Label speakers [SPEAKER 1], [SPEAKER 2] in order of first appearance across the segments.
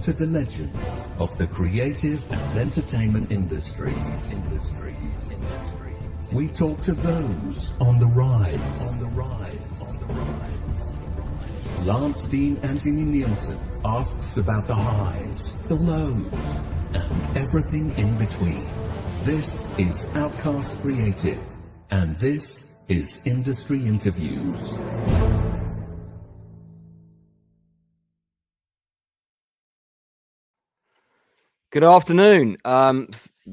[SPEAKER 1] to the legends of the creative and entertainment industries. We talk to those on the rise. Lance Steen Anthony Nielsen asks about the highs, the lows, and everything in between. This is Outcast Creative, and this is Industry Interviews.
[SPEAKER 2] Good afternoon.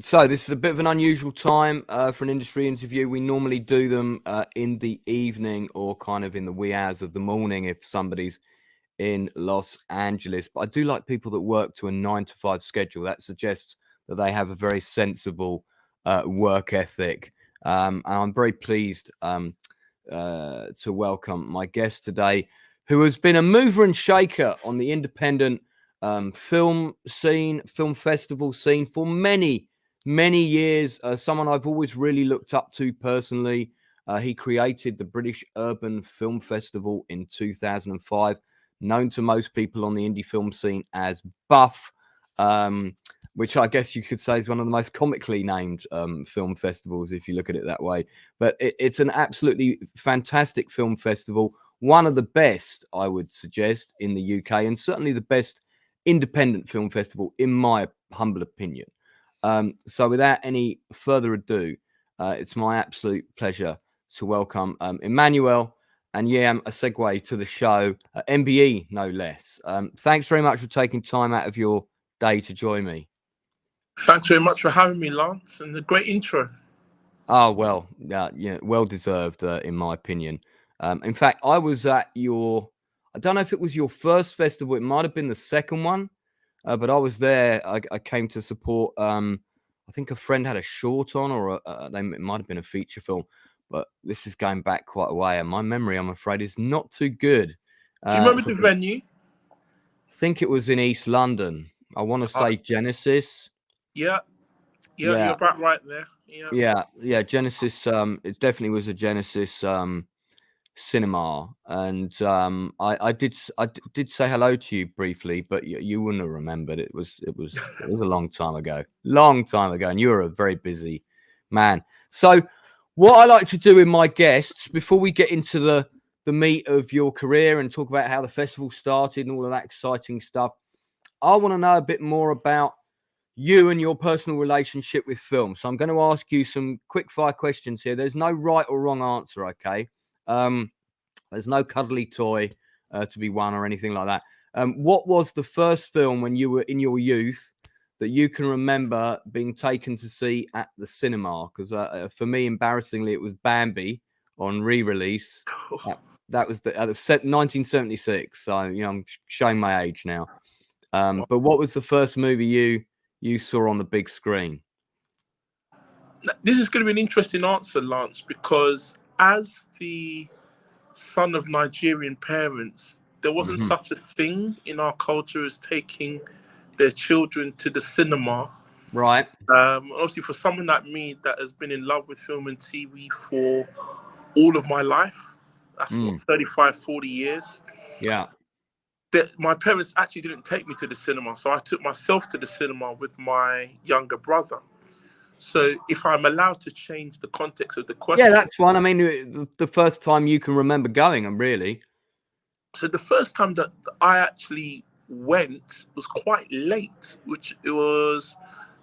[SPEAKER 2] So this is a bit of an unusual time for an industry interview. We normally do them in the evening or kind of in the wee hours of the morning if somebody's in Los Angeles. But I do like people that work to a 9-to-5 schedule. That suggests that they have a very sensible work ethic. And I'm very pleased to welcome my guest today, who has been a mover and shaker on the independent film scene, film festival scene for many years. Someone I've always really looked up to personally. He created the British Urban Film Festival in 2005, known to most people on the indie film scene as Buff, which I guess you could say is one of the most comically named film festivals if you look at it that way. But it's an absolutely fantastic film festival, one of the best, I would suggest, in the UK, and certainly the best independent film festival, in my humble opinion. So without any further ado, it's my absolute pleasure to welcome Emmanuel Anyiam Osigwe to the show, MBE no less. Thanks very much for taking time out of your day to join me.
[SPEAKER 3] Thanks very much for having me, Lance, and a great intro.
[SPEAKER 2] Oh, well, yeah, well deserved, in my opinion. In fact, I was at I don't know if it was your first festival. It might have been the second one, but I was there. I came to support. I think a friend had a short on, or it might have been a feature film. But this is going back quite a way, and my memory, I'm afraid, is not too good.
[SPEAKER 3] Do you remember the venue?
[SPEAKER 2] I think it was in East London. I want to say Genesis.
[SPEAKER 3] Yeah, you're about right there.
[SPEAKER 2] Yeah. Genesis. It definitely was a Genesis cinema, and I did say hello to you briefly, but you wouldn't have remembered. It was a long time ago, and you were a very busy man. So what I like to do with my guests, before we get into the meat of your career and talk about how the festival started and all of that exciting stuff, I want to know a bit more about you and your personal relationship with film. So I'm going to ask you some quick fire questions here. There's no right or wrong answer, okay? There's no cuddly toy to be won or anything like that. What was the first film when you were in your youth that you can remember being taken to see at the cinema? Because for me, embarrassingly, it was Bambi on re-release. That was the 1976. So I'm showing my age now. But what was the first movie you saw on the big screen?
[SPEAKER 3] This is going to be an interesting answer, Lance, because as the son of Nigerian parents, there wasn't such a thing in our culture as taking their children to the cinema.
[SPEAKER 2] Right.
[SPEAKER 3] Obviously, for someone like me that has been in love with film and TV for all of my life, that's 35, 40 years.
[SPEAKER 2] Yeah.
[SPEAKER 3] My parents actually didn't take me to the cinema, so I took myself to the cinema with my younger brother. So if I'm allowed to change the context of the question...
[SPEAKER 2] Yeah, that's one. I mean, the first time you can remember going, really.
[SPEAKER 3] So the first time that I actually went was quite late, which it was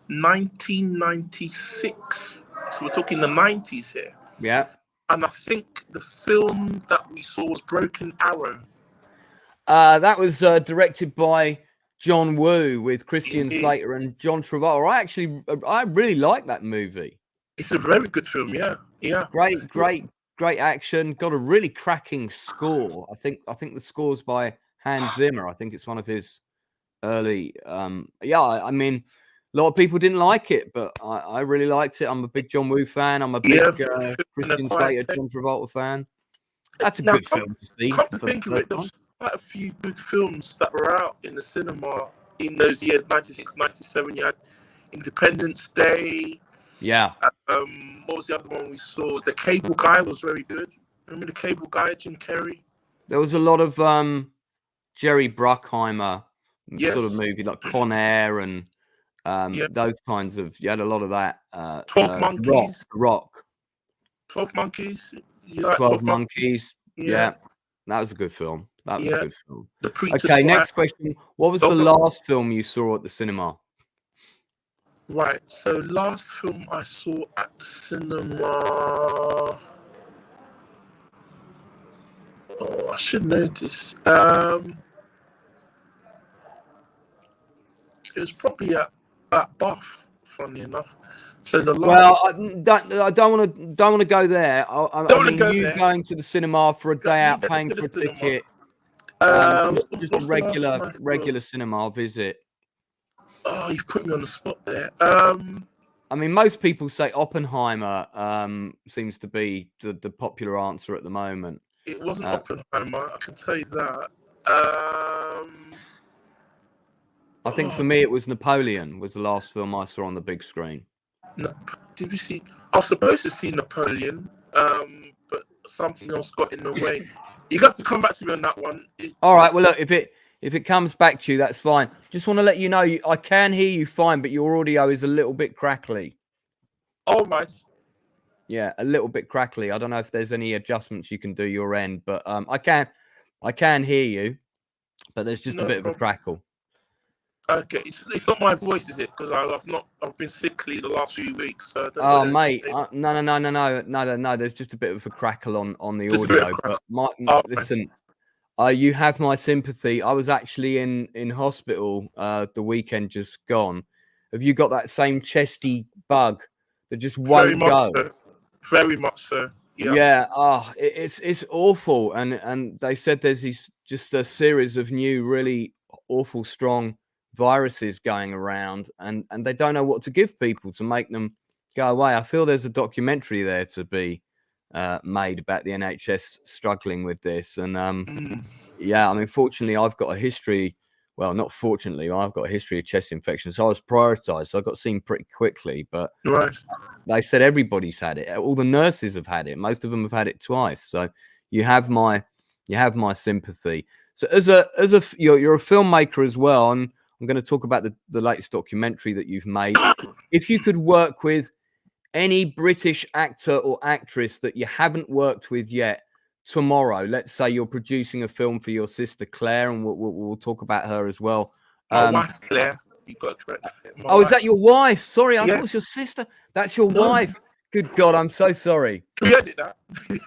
[SPEAKER 3] 1996. So we're talking the 90s here.
[SPEAKER 2] Yeah.
[SPEAKER 3] And I think the film that we saw was Broken Arrow.
[SPEAKER 2] That was directed by John Woo with Christian Slater and John Travolta. I really like that movie.
[SPEAKER 3] It's a very good film, yeah.
[SPEAKER 2] Great action. Got a really cracking score. I think the score's by Hans Zimmer. I think it's one of his early. I mean, a lot of people didn't like it, but I really liked it. I'm a big John Woo fan. I'm a big Christian Slater, John Travolta fan. That's a good film to see.
[SPEAKER 3] Come to think of it, there was quite a few good films that were out in the cinema in those years, 96, 97. You had Independence Day.
[SPEAKER 2] Yeah.
[SPEAKER 3] What was the other one we saw? The Cable Guy was very good. Remember The Cable Guy, Jim Carrey?
[SPEAKER 2] There was a lot of Jerry Bruckheimer sort of movie, like Con Air and those kinds of. You had a lot of that.
[SPEAKER 3] 12 Monkeys.
[SPEAKER 2] Rock.
[SPEAKER 3] 12 Monkeys. You like
[SPEAKER 2] 12 Monkeys.
[SPEAKER 3] Yeah.
[SPEAKER 2] That was a good film. That was a good film.
[SPEAKER 3] Okay,
[SPEAKER 2] next question. What was the last film you saw at the cinema?
[SPEAKER 3] Right. So last film I saw at the cinema. Oh, I should know this. It was probably at Bath, funny enough. So the last.
[SPEAKER 2] Well, I don't want to go there. I mean, going to the cinema for a day out, paying for a ticket, just a regular cinema visit.
[SPEAKER 3] Oh, you put me on the spot there.
[SPEAKER 2] I mean, most people say Oppenheimer seems to be the popular answer at the moment.
[SPEAKER 3] It wasn't Oppenheimer, I can tell you that.
[SPEAKER 2] I think for me it was Napoleon was the last film I saw on the big screen.
[SPEAKER 3] No, did you see? I was supposed to see Napoleon, but something else got in the way. You got to come back to me on that one.
[SPEAKER 2] All right. Well, look, if it comes back to you, that's fine. Just want to let you know I can hear you fine, but your audio is a little bit crackly.
[SPEAKER 3] All right.
[SPEAKER 2] Yeah, a little bit crackly. I don't know if there's any adjustments you can do your end, but I can hear you, but there's just a bit of a crackle.
[SPEAKER 3] Okay, it's not my voice, is it? Because I've been sickly the last few weeks.
[SPEAKER 2] So mate, no. There's just a bit of a crackle on the audio. But listen, you have my sympathy. I was actually in hospital the weekend just gone. Have you got that same chesty bug that just won't go?
[SPEAKER 3] Very much so. Yeah.
[SPEAKER 2] Yeah. Oh, it's awful. And they said there's just a series of new, really awful, strong viruses going around, and they don't know what to give people to make them go away. I feel there's a documentary there to be made about the NHS struggling with this. And yeah, I mean, fortunately, I've got a history. Well, not fortunately, I've got a history of chest infection, so I was prioritized. So I got seen pretty quickly. But they said everybody's had it. All the nurses have had it. Most of them have had it twice. So you have my sympathy. So you're a filmmaker as well, and I'm going to talk about the latest documentary that you've made. If you could work with any British actor or actress that you haven't worked with yet tomorrow, let's say you're producing a film for your sister Claire, and we'll talk about her as well.
[SPEAKER 3] My wife Claire, you got correct.
[SPEAKER 2] Is that your wife? Sorry, I thought it was your sister. That's your wife. Good God, I'm so sorry.
[SPEAKER 3] Can we edit that?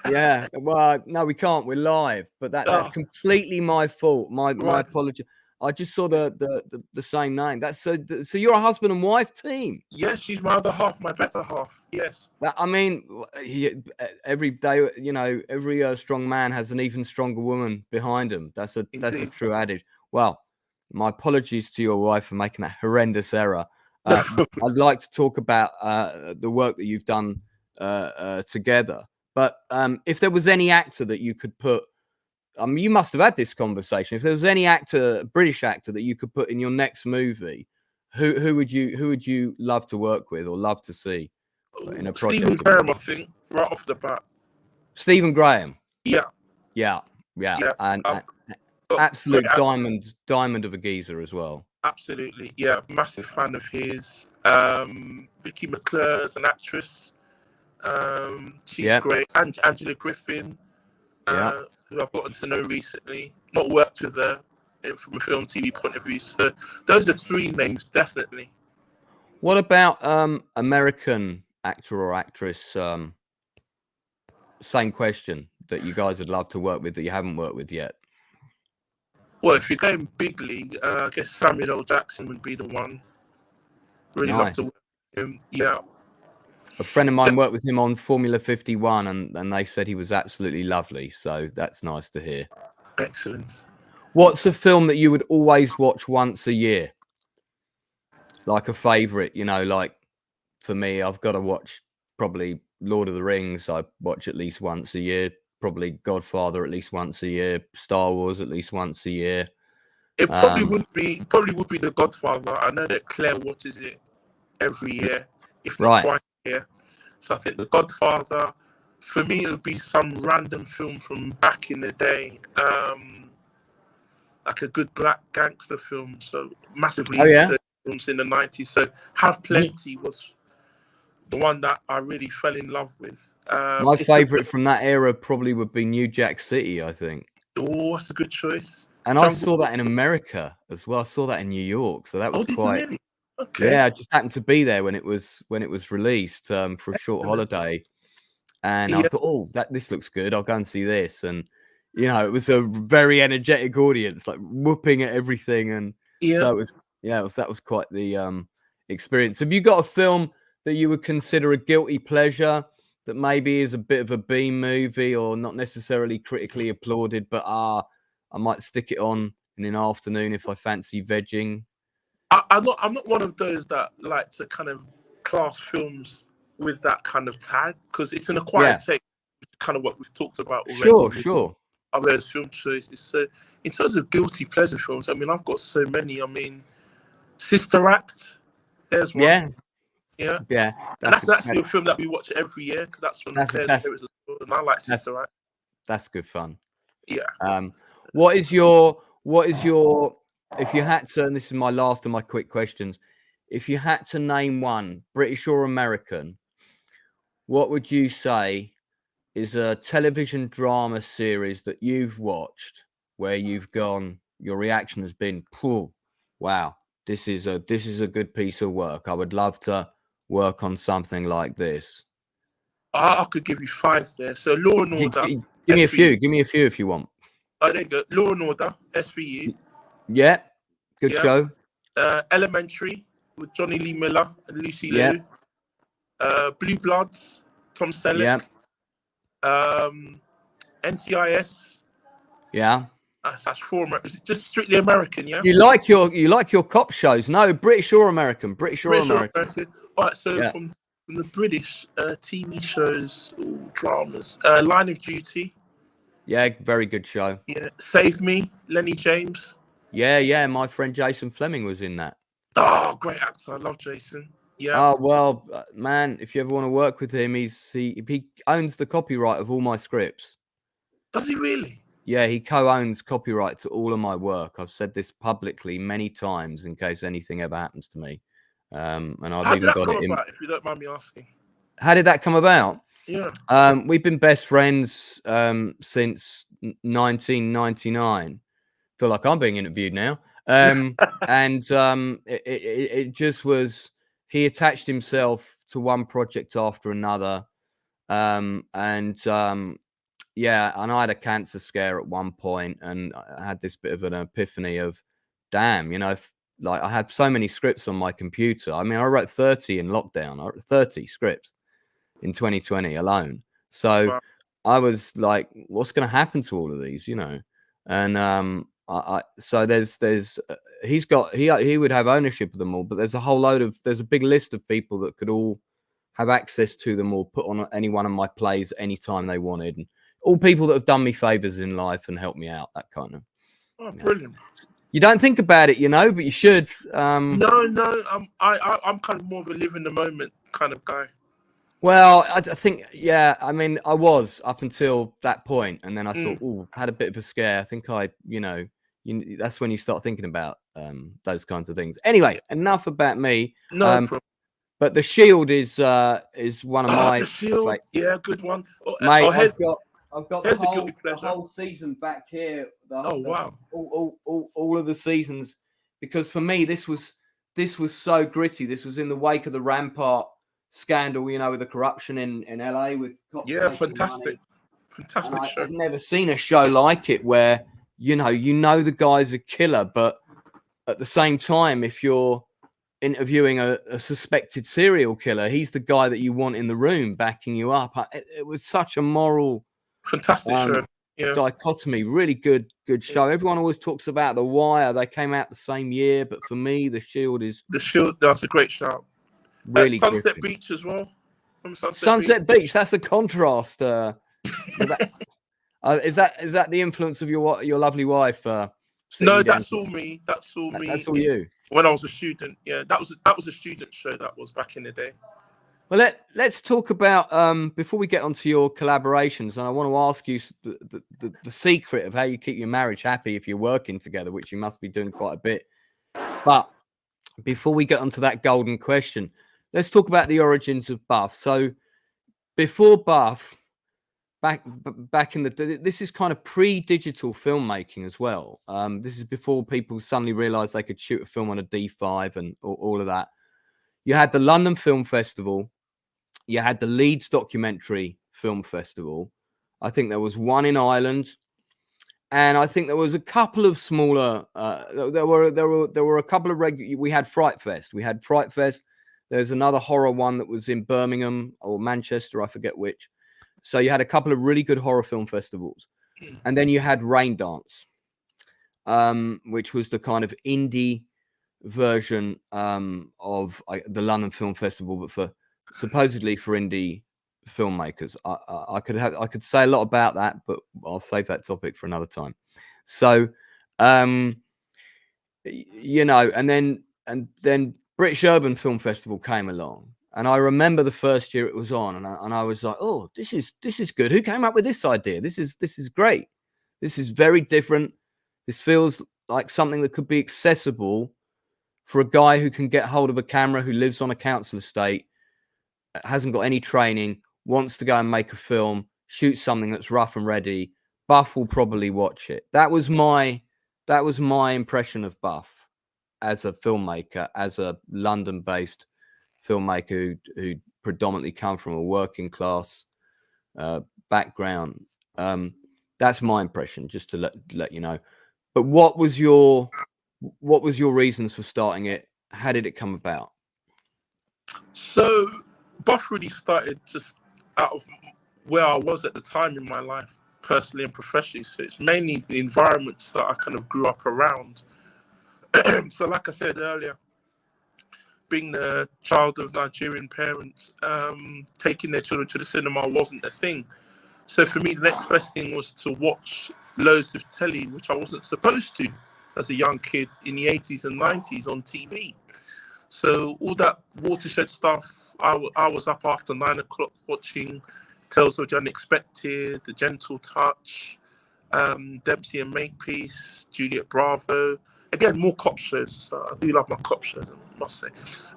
[SPEAKER 2] Yeah. Well, no, we can't. We're live, but that's completely my fault. My apology. I just saw the same name. That's so you're a husband and wife team.
[SPEAKER 3] Yes, she's my other half, my better half. Yes.
[SPEAKER 2] I mean, every day, every strong man has an even stronger woman behind him. That's a true adage. Well, my apologies to your wife for making that horrendous error. I'd like to talk about the work that you've done together. But if there was any actor that you could put, you must have had this conversation. If there was any actor, British actor, that you could put in your next movie, who would you love to work with or love to see in a project?
[SPEAKER 3] Stephen Graham, I think, right off the bat.
[SPEAKER 2] Stephen Graham.
[SPEAKER 3] Yeah.
[SPEAKER 2] And absolute diamond of a geezer as well.
[SPEAKER 3] Absolutely, yeah. Massive fan of his. Vicky McClure as an actress. She's great. And Angela Griffin. Who I've gotten to know recently, not worked with her from a film TV point of view. So those are three names, definitely.
[SPEAKER 2] What about American actor or actress? Same question that you guys would love to work with that you haven't worked with yet.
[SPEAKER 3] Well, if you're going big league, I guess Samuel L. Jackson would be the one. Really love to work with him. Yeah. A
[SPEAKER 2] friend of mine worked with him on Formula 51, and they said he was absolutely lovely. So that's nice to hear.
[SPEAKER 3] Excellent.
[SPEAKER 2] What's a film that you would always watch once a year? Like a favourite, like for me, I've got to watch probably Lord of the Rings. I watch at least once a year. Probably Godfather at least once a year. Star Wars at least once a year.
[SPEAKER 3] It probably would be The Godfather. I know that Claire watches it every year, if not twice. Yeah, so I think The Godfather, for me, it would be some random film from back in the day. like a good black gangster film. So massively
[SPEAKER 2] Oh,
[SPEAKER 3] into
[SPEAKER 2] yeah?
[SPEAKER 3] the films in the 90s. So Have Plenty was the one that I really fell in love with.
[SPEAKER 2] My favourite from that era probably would be New Jack City, I think.
[SPEAKER 3] Oh, that's a good choice.
[SPEAKER 2] And I saw that in America as well. I saw that in New York, so that was quite.
[SPEAKER 3] Really? Okay.
[SPEAKER 2] Yeah, I just happened to be there when it was released for a short holiday, and I thought, oh, this looks good. I'll go and see this, and it was a very energetic audience, like whooping at everything, and so it was. Yeah, that was quite the experience. Have you got a film that you would consider a guilty pleasure that maybe is a bit of a B movie or not necessarily critically applauded, but I might stick it on in an afternoon if I fancy vegging?
[SPEAKER 3] I'm not one of those that like to kind of class films with that kind of tag, because it's an acquired taste, kind of what we've talked about already. Sure. Other film choices. So in terms of guilty pleasure films, I mean, I've got so many. I mean, Sister Act, there's one. Yeah. That's actually a film that we watch every year, because that's from the and I like Sister Act.
[SPEAKER 2] That's good fun.
[SPEAKER 3] Yeah.
[SPEAKER 2] What is your if you had to, and this is my last of my quick questions, if you had to name one, British or American, what would you say is a television drama series that you've watched where you've gone, your reaction has been, wow, this is a good piece of work. I would love to work on something like this.
[SPEAKER 3] I could give you 5 there. So Law and Order.
[SPEAKER 2] Give me a few. Give me a few if you want.
[SPEAKER 3] Oh, there you go. Law and Order, SVU.
[SPEAKER 2] Yeah. Good show.
[SPEAKER 3] Elementary with Johnny Lee Miller and Lucy Liu. Blue Bloods, Tom Selleck. NCIS.
[SPEAKER 2] Yeah.
[SPEAKER 3] That's 4 American. Just strictly American, yeah.
[SPEAKER 2] You like your cop shows? No, British or American? British or American?
[SPEAKER 3] All right. So from the British TV shows, dramas, Line of Duty. Yeah,
[SPEAKER 2] very good show.
[SPEAKER 3] Yeah, Save Me, Lenny James.
[SPEAKER 2] Yeah. My friend Jason Flemyng was in that.
[SPEAKER 3] Oh, great actor! I love Jason. Yeah.
[SPEAKER 2] Oh well, man, if you ever want to work with him, he owns the copyright of all my scripts.
[SPEAKER 3] Does he really?
[SPEAKER 2] Yeah, he co-owns copyright to all of my work. I've said this publicly many times in case anything ever happens to me. And I've even got it in.
[SPEAKER 3] If you don't mind me asking.
[SPEAKER 2] How did that come about?
[SPEAKER 3] Yeah.
[SPEAKER 2] We've been best friends since 1999. Feel like I'm being interviewed now. And it just was, he attached himself to one project after another. And I had a cancer scare at one point, and I had this bit of an epiphany of, damn, like I had so many scripts on my computer. I mean, I wrote 30 in lockdown. I wrote 30 scripts in 2020 alone. So wow. I was like, what's going to happen to all of these, And so he would have ownership of them all, but there's a big list of people that could all have access to them or put on any one of my plays anytime they wanted. And all people that have done me favors in life and helped me out, that kind of.
[SPEAKER 3] Oh, brilliant.
[SPEAKER 2] You don't think about it, but you should.
[SPEAKER 3] No. I'm kind of more of a live in the moment kind of guy.
[SPEAKER 2] Well, I think, I mean, I was up until that point, and then I thought, had a bit of a scare. I think that's when you start thinking about those kinds of things. Anyway, enough about me.
[SPEAKER 3] No problem.
[SPEAKER 2] But The Shield is one of my.
[SPEAKER 3] The Shield, good one.
[SPEAKER 2] Mate, I've got the whole season back here.
[SPEAKER 3] Wow!
[SPEAKER 2] All of the seasons, because for me this was so gritty. This was in the wake of the Rampart scandal, with the corruption in LA with Copley.
[SPEAKER 3] Yeah, fantastic show.
[SPEAKER 2] I've never seen a show like it where the guy's a killer, but at the same time, if you're interviewing a suspected serial killer, he's the guy that you want in the room backing you up. It was such a moral.
[SPEAKER 3] Fantastic show. Yeah.
[SPEAKER 2] Dichotomy, really good show. Everyone always talks about The Wire. They came out the same year, but for me, The Shield is.
[SPEAKER 3] The Shield, that's a great show.
[SPEAKER 2] Really
[SPEAKER 3] Sunset
[SPEAKER 2] gripping.
[SPEAKER 3] Beach as well.
[SPEAKER 2] Sunset Beach. That's a contrast. Is that the influence of your lovely wife?
[SPEAKER 3] No, that's all me. That's all me.
[SPEAKER 2] That's all you.
[SPEAKER 3] When I was a student, that was a student show. That was back in the day.
[SPEAKER 2] Well, let's talk about before we get onto your collaborations, and I want to ask you the secret of how you keep your marriage happy if you're working together, which you must be doing quite a bit. But before we get onto that golden question, let's talk about the origins of Buff. So before Buff, back in this is kind of pre-digital filmmaking as well. This is before people suddenly realized they could shoot a film on a D5 and all of that. You had the London Film Festival. You had the Leeds Documentary Film Festival. I think there was one in Ireland, and I think there was a couple of smaller. There were a couple of We had Fright Fest. There's another horror one that was in Birmingham or Manchester, I forget which. So you had a couple of really good horror film festivals, and then you had Rain Dance, which was the kind of indie version of the London Film Festival, but supposedly for indie filmmakers. I could say a lot about that, but I'll save that topic for another time. So, you know, and then British Urban Film Festival came along, and I remember the first year it was on, and I was like, oh, this is good. Who came up with this idea? This is great. This is very different. This feels like something that could be accessible for a guy who can get hold of a camera, who lives on a council estate, hasn't got any training, wants to go and make a film, shoot something that's rough and ready. Buff will probably watch it. That was my impression of Buff as a filmmaker, as a London-based filmmaker who predominantly come from a working class background. That's my impression, just to let you know. But what was your reasons for starting it? How did it come about?
[SPEAKER 3] So Buff really started just out of where I was at the time in my life, personally and professionally. So it's mainly the environments that I kind of grew up around. So like I said earlier, being the child of Nigerian parents, taking their children to the cinema wasn't a thing. So for me, the next best thing was to watch loads of telly, which I wasn't supposed to as a young kid in the 80s and 90s on TV. So all that watershed stuff, I was up after 9 o'clock watching Tales of the Unexpected, The Gentle Touch, Dempsey and Makepeace, Juliet Bravo. Again, more cop shows. So I do love my cop shows, I must say.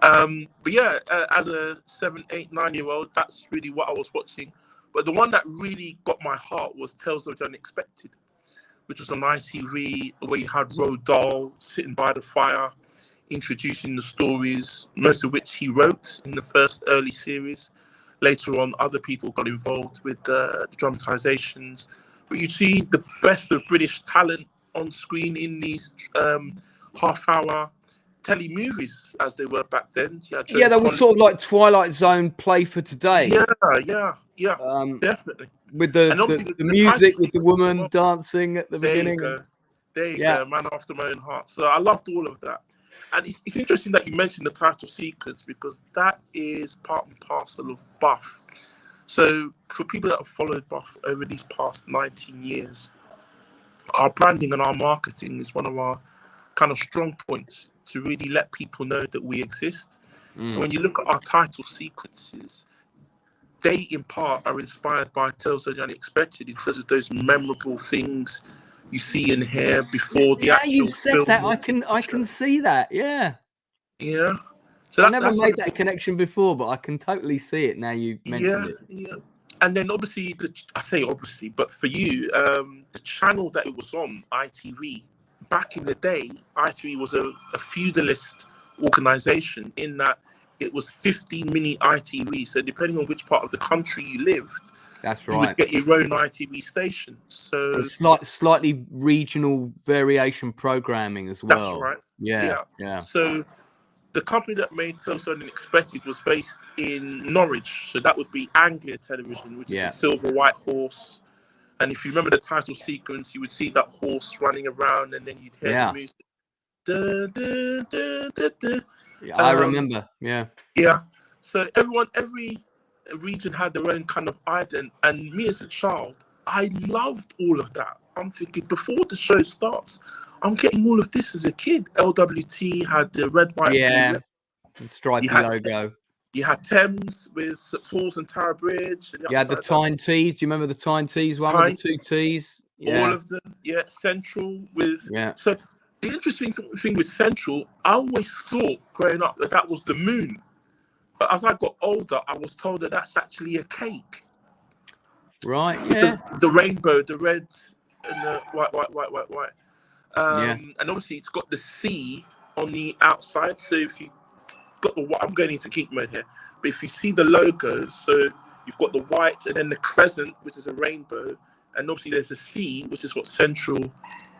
[SPEAKER 3] But yeah, as a 7, 8, 9-year-old, that's really what I was watching. But the one that really got my heart was Tales of the Unexpected, which was on ITV, where you had Roald Dahl sitting by the fire, introducing the stories, most of which he wrote in the first early series. Later on, other people got involved with the dramatizations. But you see the best of British talent on screen in these half-hour telly-movies, as they were back then.
[SPEAKER 2] Yeah, that was sort of like Twilight Zone play for today.
[SPEAKER 3] Yeah, definitely.
[SPEAKER 2] With the music, with the woman dancing at the beginning.
[SPEAKER 3] There you go, man after my own heart. So I loved all of that. And it's interesting that you mentioned the title sequence, because that is part and parcel of Buff. So for people that have followed Buff over these past 19 years, our branding and our marketing is one of our kind of strong points to really let people know that we exist. And when you look at our title sequences, they in part are inspired by Tales of the Unexpected in terms of those memorable things you see and hear before the actual
[SPEAKER 2] you said
[SPEAKER 3] film.
[SPEAKER 2] That I can see that. Yeah.
[SPEAKER 3] So
[SPEAKER 2] I never made that connection before, but I can totally see it now you've mentioned it.
[SPEAKER 3] Yeah. And then obviously, I say obviously, but for you, the channel that it was on, ITV, back in the day, ITV was a feudalist organization in that it was 50 mini ITV. So depending on which part of the country you lived,
[SPEAKER 2] that's right,
[SPEAKER 3] you would get your own ITV station. So
[SPEAKER 2] slightly regional variation programming as well.
[SPEAKER 3] That's right.
[SPEAKER 2] Yeah.
[SPEAKER 3] So the company that made Tales of the Unexpected was based in Norwich. So that would be Anglia Television, which is the silver white horse. And if you remember the title sequence, you would see that horse running around, and then you'd hear the music.
[SPEAKER 2] I remember. Yeah.
[SPEAKER 3] So every region had their own kind of ident. And me as a child, I loved all of that. I'm thinking, before the show starts, I'm getting all of this as a kid. LWT had the red, white, blue.
[SPEAKER 2] The stripy logo.
[SPEAKER 3] You had Thames with St Paul's and Tower Bridge. And
[SPEAKER 2] you had the Tyne Tees. Do you remember the Tyne Tees one with the 2 T's? Yeah.
[SPEAKER 3] All of them. Yeah. Central with.
[SPEAKER 2] Yeah.
[SPEAKER 3] So the interesting thing with Central, I always thought growing up that was the moon. But as I got older, I was told that that's actually a cake.
[SPEAKER 2] Right. Yeah.
[SPEAKER 3] The rainbow, the red and the white. And obviously it's got the C on the outside. So if you got I'm going into geek mode here, but if you see the logo, so you've got the white and then the crescent, which is a rainbow, and obviously there's a C, which is what Central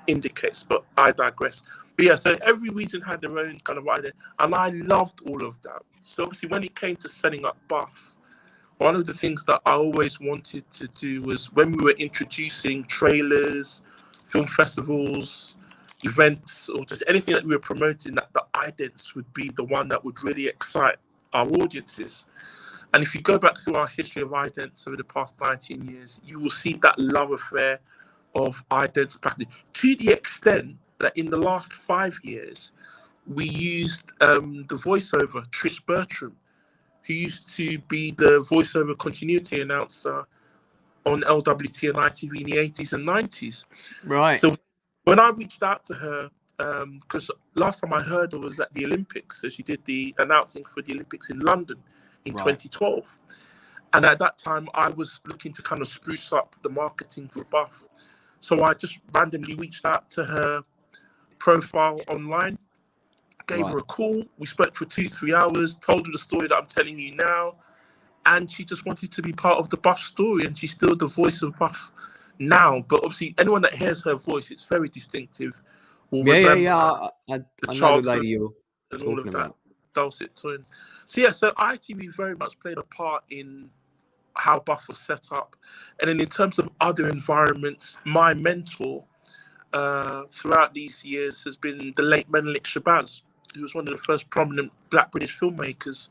[SPEAKER 3] indicates, but I digress. But yeah, so every region had their own kind of idea, and I loved all of that. So obviously when it came to setting up Buff, one of the things that I always wanted to do was when we were introducing trailers, film festivals, events, or just anything that we were promoting, that the idents would be the one that would really excite our audiences. And if you go back through our history of idents over the past 19 years, you will see that love affair of idents practice, to the extent that in the last 5 years, we used the voiceover, Trish Bertram, who used to be the voiceover continuity announcer on LWT and ITV in the 80s and 90s.
[SPEAKER 2] Right.
[SPEAKER 3] So when I reached out to her, because last time I heard her was at the Olympics, so she did the announcing for the Olympics in London in 2012. And at that time, I was looking to kind of spruce up the marketing for Buff. So I just randomly reached out to her profile online, gave her a call. We spoke for 2-3 hours, told her the story that I'm telling you now. And she just wanted to be part of the Buff story. And she's still the voice of Buff now. But obviously, anyone that hears her voice, it's very distinctive.
[SPEAKER 2] I know the lady you're
[SPEAKER 3] and all of
[SPEAKER 2] talking
[SPEAKER 3] that
[SPEAKER 2] about.
[SPEAKER 3] dulcet tones. So yeah, so ITV very much played a part in how Buff was set up. And then in terms of other environments, my mentor throughout these years has been the late Menelik Shabazz, who was one of the first prominent Black British filmmakers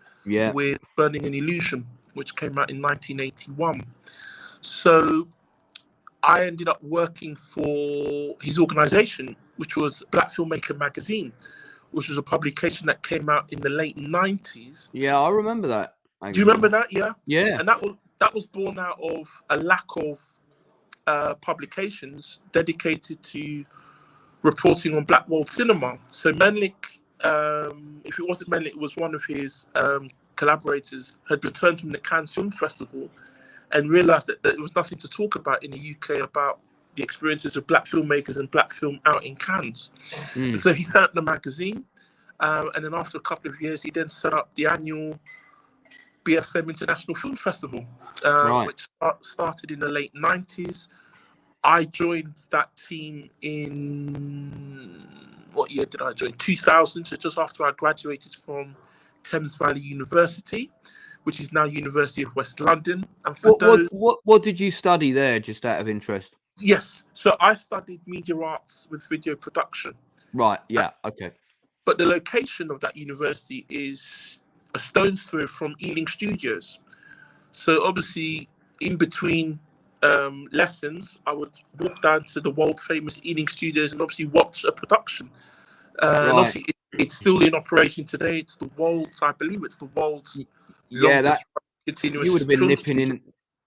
[SPEAKER 3] with Burning an Illusion, which came out in 1981. So I ended up working for his organization, which was Black Filmmaker Magazine, which was a publication that came out in the late 90s.
[SPEAKER 2] Yeah, I remember that.
[SPEAKER 3] Do you remember that? Yeah.
[SPEAKER 2] Yeah.
[SPEAKER 3] And that was born out of a lack of publications dedicated to reporting on Black world cinema. So Menelik, if it wasn't Menelik, it was one of his collaborators, had returned from the Cannes Film Festival and realised that there was nothing to talk about in the UK about the experiences of Black filmmakers and Black film out in Cannes. So he set up the magazine, and then after a couple of years, he then set up the annual BFM International Film Festival, which started in the late 90s. I joined that team in, what year did I join? 2000, so just after I graduated from Thames Valley University, which is now University of West London. And for
[SPEAKER 2] what did you study there, just out of interest?
[SPEAKER 3] Yes, so I studied media arts with video production.
[SPEAKER 2] Right, yeah, okay.
[SPEAKER 3] But the location of that university is a stone's throw from Ealing Studios. So obviously, in between lessons, I would walk down to the world famous Ealing Studios and obviously watch a production. And obviously, it's still in operation today. It's the world's, I believe, it's the world's longest continuous.
[SPEAKER 2] You would have been nipping in.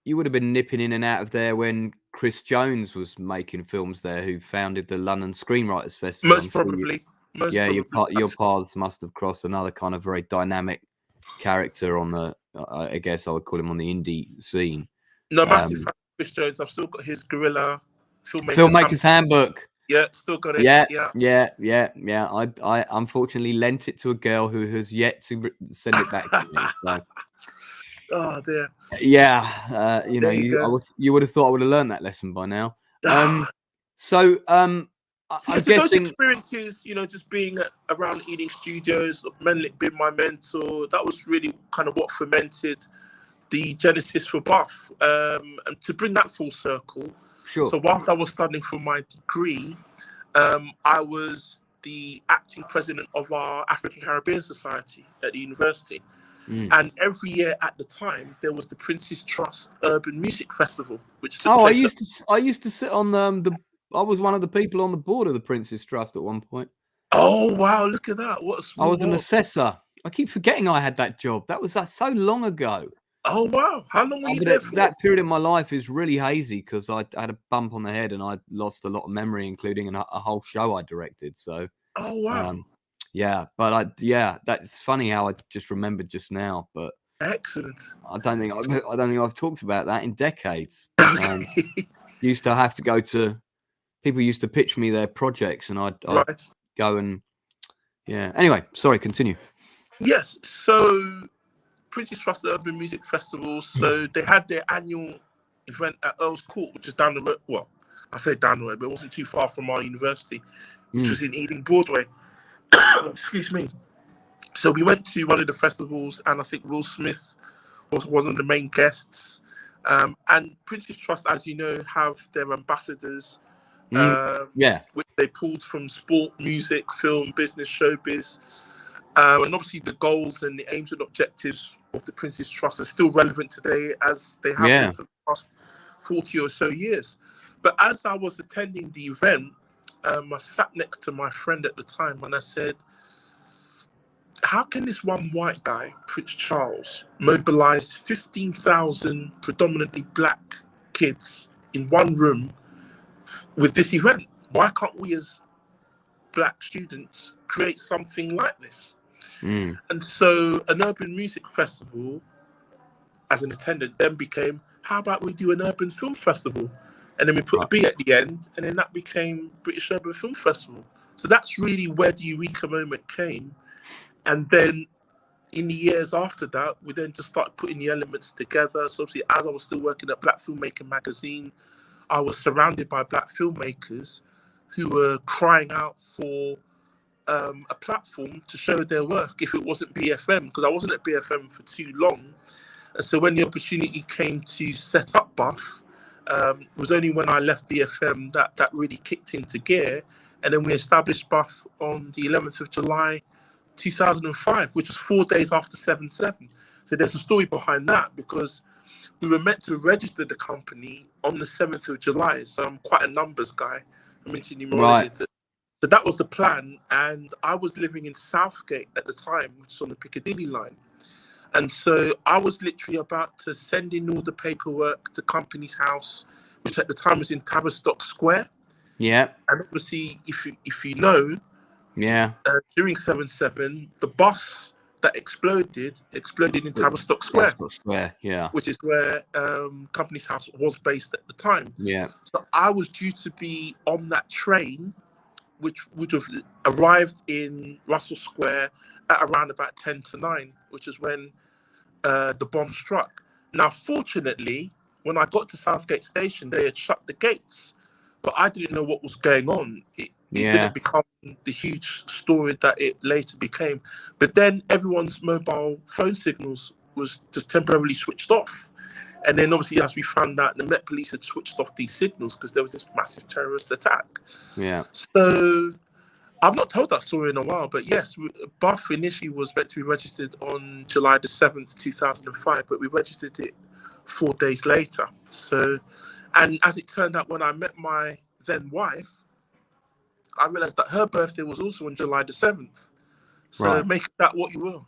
[SPEAKER 2] You would have been nipping in and out of there when Chris Jones was making films there, who founded the London Screenwriters Festival.
[SPEAKER 3] Most probably.
[SPEAKER 2] Your paths must have crossed. Another kind of very dynamic character on the, I guess I would call him, on the indie scene.
[SPEAKER 3] No, massive fan of Chris Jones. I've still got his Guerrilla
[SPEAKER 2] Filmmaker's Handbook.
[SPEAKER 3] Yeah, still got it.
[SPEAKER 2] Yeah. I unfortunately lent it to a girl who has yet to send it back to me. So.
[SPEAKER 3] Oh dear.
[SPEAKER 2] Yeah, you would have thought I would have learned that lesson by now. I'm guessing
[SPEAKER 3] those experiences, just being around Ealing Studios, Menelik being my mentor, that was really kind of what fermented the genesis for Buff. And to bring that full circle, so whilst I was studying for my degree, I was the acting president of our African Caribbean Society at the university. And every year at the time, there was the Prince's Trust Urban Music Festival, which took place
[SPEAKER 2] I used to sit on I was one of the people on the board of the Prince's Trust at one point.
[SPEAKER 3] Oh wow! Look at that! What a small
[SPEAKER 2] I was an assessor. I keep forgetting I had that job. That's so long ago.
[SPEAKER 3] Oh wow! How long were you
[SPEAKER 2] But
[SPEAKER 3] there for?
[SPEAKER 2] that period in my life is really hazy because I had a bump on the head and I lost a lot of memory, including a whole show I directed. So,
[SPEAKER 3] Oh wow!
[SPEAKER 2] Yeah, but that's funny how I just remembered just now. But
[SPEAKER 3] Excellent.
[SPEAKER 2] I don't think I've talked about that in decades.
[SPEAKER 3] Okay.
[SPEAKER 2] Used to have to go to people used to pitch me their projects, and I'd
[SPEAKER 3] Right.
[SPEAKER 2] go and Anyway, sorry, continue.
[SPEAKER 3] Yes. So Prince's Trust Urban Music Festival. So they had their annual event at Earl's Court, which is down the road. Well, I say down the road, but it wasn't too far from our university, which was in Ealing Broadway. Excuse me. So we went to one of the festivals, and I think Will Smith was one of the main guests. And Prince's Trust, as you know, have their ambassadors, which they pulled from sport, music, film, business, showbiz. And obviously the goals and the aims and objectives of the Prince's Trust are still relevant today as they have been for the past 40 or so years. But as I was attending the event, I sat next to my friend at the time and I said, how can this one white guy, Prince Charles, mobilize 15,000 predominantly black kids in one room with this event? Why can't we as black students create something like this? And so an urban music festival as an attendant then became, how about we do an urban film festival? And then we put a B at the end, and then that became British Urban Film Festival. So that's really where the Eureka moment came. And then in the years after that, we then just started putting the elements together. So obviously, as I was still working at Black Filmmaker magazine, I was surrounded by black filmmakers who were crying out for a platform to show their work if it wasn't BFM, because I wasn't at BFM for too long. And so when the opportunity came to set up Buff, it was only when I left BFM that really kicked into gear. And then we established Buff on the 11th of July, 2005, which was 4 days after 7/7. So there's a story behind that, because we were meant to register the company on the 7th of July. So I'm quite a numbers guy. I'm into numerology. So that was the plan. And I was living in Southgate at the time, which is on the Piccadilly line. And so I was literally about to send in all the paperwork to company's house, which at the time was in Tavistock Square.
[SPEAKER 2] Yeah.
[SPEAKER 3] And obviously, if you know, during 7/7, the bus that exploded in Tavistock Square. Which is where company's house was based at the time. Yeah. So I was due to be on that train, which would have arrived in Russell Square at around about 10 to 9, which is when the bomb struck. Now, fortunately, when I got to Southgate Station, they had shut the gates, but I didn't know what was going on. It didn't become the huge story that it later became. But then everyone's mobile phone signals was just temporarily switched off. And then obviously, as we found out, the Met Police had switched off these signals because there was this massive terrorist attack. Yeah. So I've not told that story in a while, but yes, Buff initially was meant to be registered on July the 7th, 2005, but we registered it 4 days later. So, and as it turned out, when I met my then wife, I realized that her birthday was also on July the 7th. So make that what you will.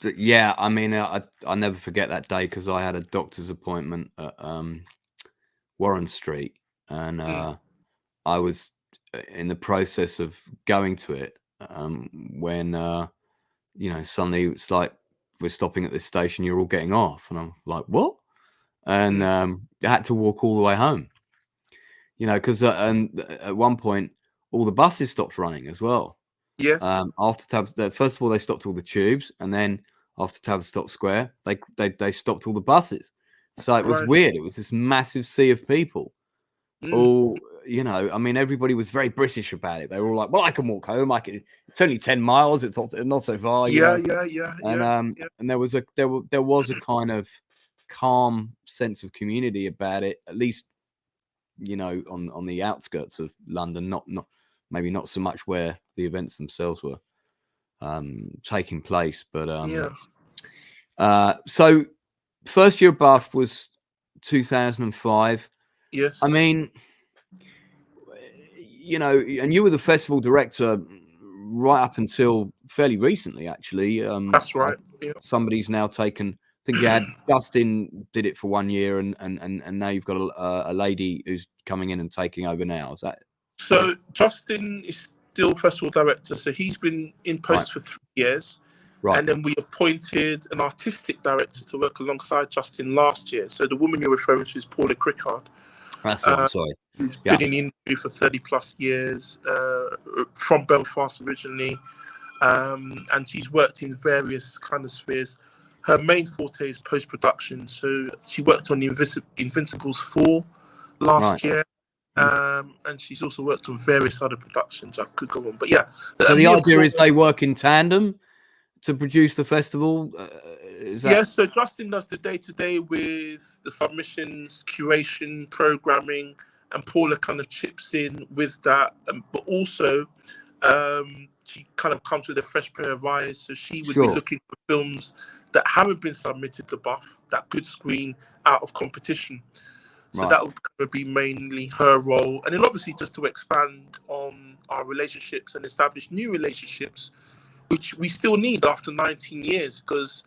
[SPEAKER 2] Yeah, I mean, I'll never forget that day because I had a doctor's appointment at Warren Street, and I was in the process of going to it when, suddenly it's like, we're stopping at this station, you're all getting off. And I'm like, what? And I had to walk all the way home, because at one point, all the buses stopped running as well.
[SPEAKER 3] Yes.
[SPEAKER 2] First of all, they stopped all the tubes, and then after Tavistock Square, they stopped all the buses. So it was weird. It was this massive sea of people. All, I mean, everybody was very British about it. They were all like, well, I can walk home. It's only 10 miles. It's not so far.
[SPEAKER 3] Yeah.
[SPEAKER 2] And there was a kind of calm sense of community about it, at least, on the outskirts of London, not maybe not so much where the events themselves were taking place. But so first year Buff was 2005.
[SPEAKER 3] Yes.
[SPEAKER 2] I mean, and you were the festival director right up until fairly recently, actually.
[SPEAKER 3] That's right. Yeah.
[SPEAKER 2] Somebody's now taken. I think you had Justin did it for 1 year, and now you've got a lady who's coming in and taking over now. Is that?
[SPEAKER 3] So Justin is still festival director. So he's been in post for 3 years.
[SPEAKER 2] Right.
[SPEAKER 3] And then we appointed an artistic director to work alongside Justin last year. So the woman you're referring to is Paula Crickard.
[SPEAKER 2] That's what I'm sorry.
[SPEAKER 3] Who's been in the industry for 30 plus years, from Belfast originally. And she's worked in various kind of spheres. Her main forte is post-production. So she worked on Invincibles 4 last year. And she's also worked on various other productions. I could go on. But yeah.
[SPEAKER 2] So the idea is they work in tandem to produce the festival?
[SPEAKER 3] Yeah, so Justin does the day-to-day with the submissions, curation, programming, and Paula kind of chips in with that. But also, she kind of comes with a fresh pair of eyes. So she would be looking for films that haven't been submitted to BUFF that could screen out of competition. So that would be mainly her role. And then obviously just to expand on our relationships and establish new relationships, which we still need after 19 years, because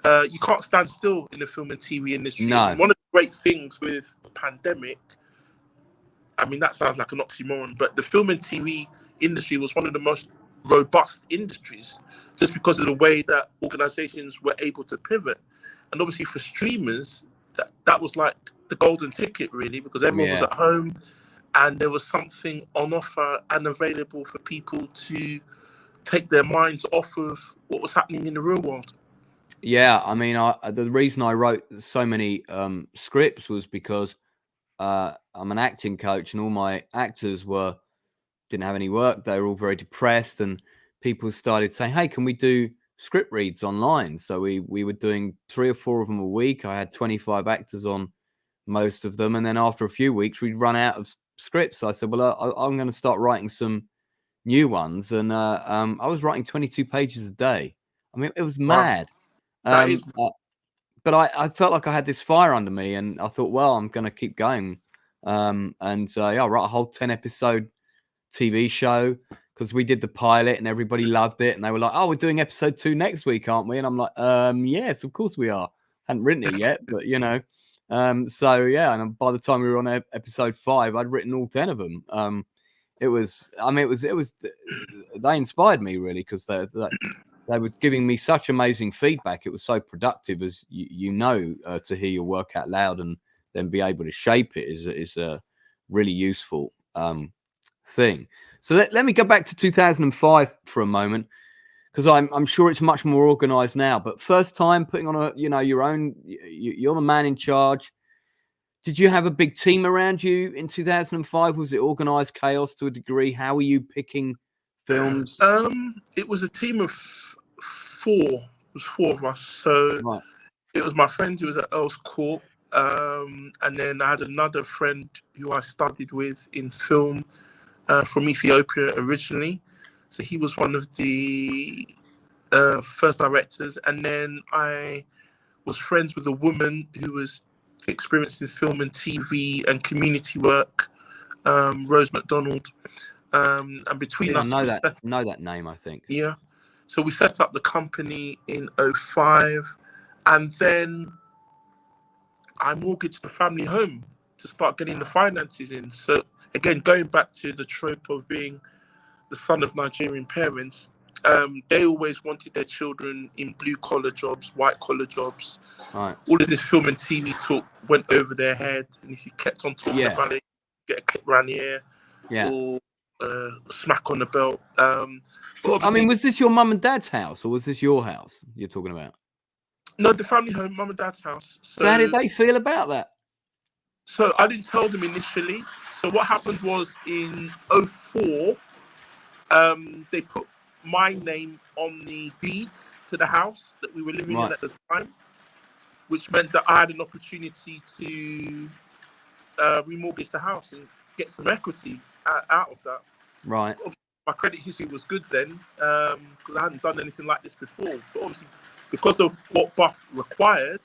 [SPEAKER 3] you can't stand still in the film and TV industry.
[SPEAKER 2] No.
[SPEAKER 3] And one of the great things with the pandemic, I mean, that sounds like an oxymoron, but the film and TV industry was one of the most robust industries just because of the way that organizations were able to pivot. And obviously for streamers, that was like the golden ticket, really, because everyone was at home and there was something on offer and available for people to take their minds off of what was happening in the real world.
[SPEAKER 2] Yeah, I mean, the reason I wrote so many scripts was because I'm an acting coach, and all my actors didn't have any work. They were all very depressed, and people started saying, "Hey, can we do script reads online?" So we were doing 3 or 4 of them a week. I had 25 actors on most of them, and then after a few weeks, we'd run out of scripts. So I said, "Well, I'm going to start writing some new ones," and I was writing 22 pages a day. I mean, it was mad. But I felt like I had this fire under me, and I thought, well, I'm going to keep going. I wrote a whole 10-episode TV show because we did the pilot and everybody loved it, and they were like, "Oh, we're doing episode 2 next week, aren't we?" And I'm like, yes, of course we are. Hadn't written it yet, but you know. And by the time we were on episode 5, I'd written all 10 of them. It was they inspired me really, because they were giving me such amazing feedback. It was so productive, as to hear your work out loud and then be able to shape it is a really useful thing. So let me go back to 2005 for a moment, because I'm sure it's much more organized now. But first time putting on your own, you're the man in charge. Did you have a big team around you in 2005? Was it organized chaos to a degree? How were you picking films?
[SPEAKER 3] It was a team of 4. It was 4 of us. So it was my friend who was at Earl's Court. And then I had another friend who I studied with in film from Ethiopia originally. So he was one of the first directors. And then I was friends with a woman who was experienced in film and TV and community work, Rose McDonald. And between us,
[SPEAKER 2] I know that name, I think.
[SPEAKER 3] Yeah. So we set up the company in 2005, and then I mortgaged the family home to start getting the finances in. So again, going back to the trope of being the son of Nigerian parents, they always wanted their children in blue-collar jobs, white-collar jobs.
[SPEAKER 2] Right.
[SPEAKER 3] All of this film and TV talk went over their head, and if you kept on talking about it, you get a clip around the ear, or smack on the belt.
[SPEAKER 2] I mean, was this your mum and dad's house, or was this your house you're talking about?
[SPEAKER 3] No, the family home, mum and dad's house.
[SPEAKER 2] So how did they feel about that?
[SPEAKER 3] So I didn't tell them initially. So what happened was in 2004, they put my name on the deeds to the house that we were living in at the time, which meant that I had an opportunity to remortgage the house and get some equity out of that.
[SPEAKER 2] Right.
[SPEAKER 3] My credit history was good then, because I hadn't done anything like this before. But obviously, because of what BUFF required,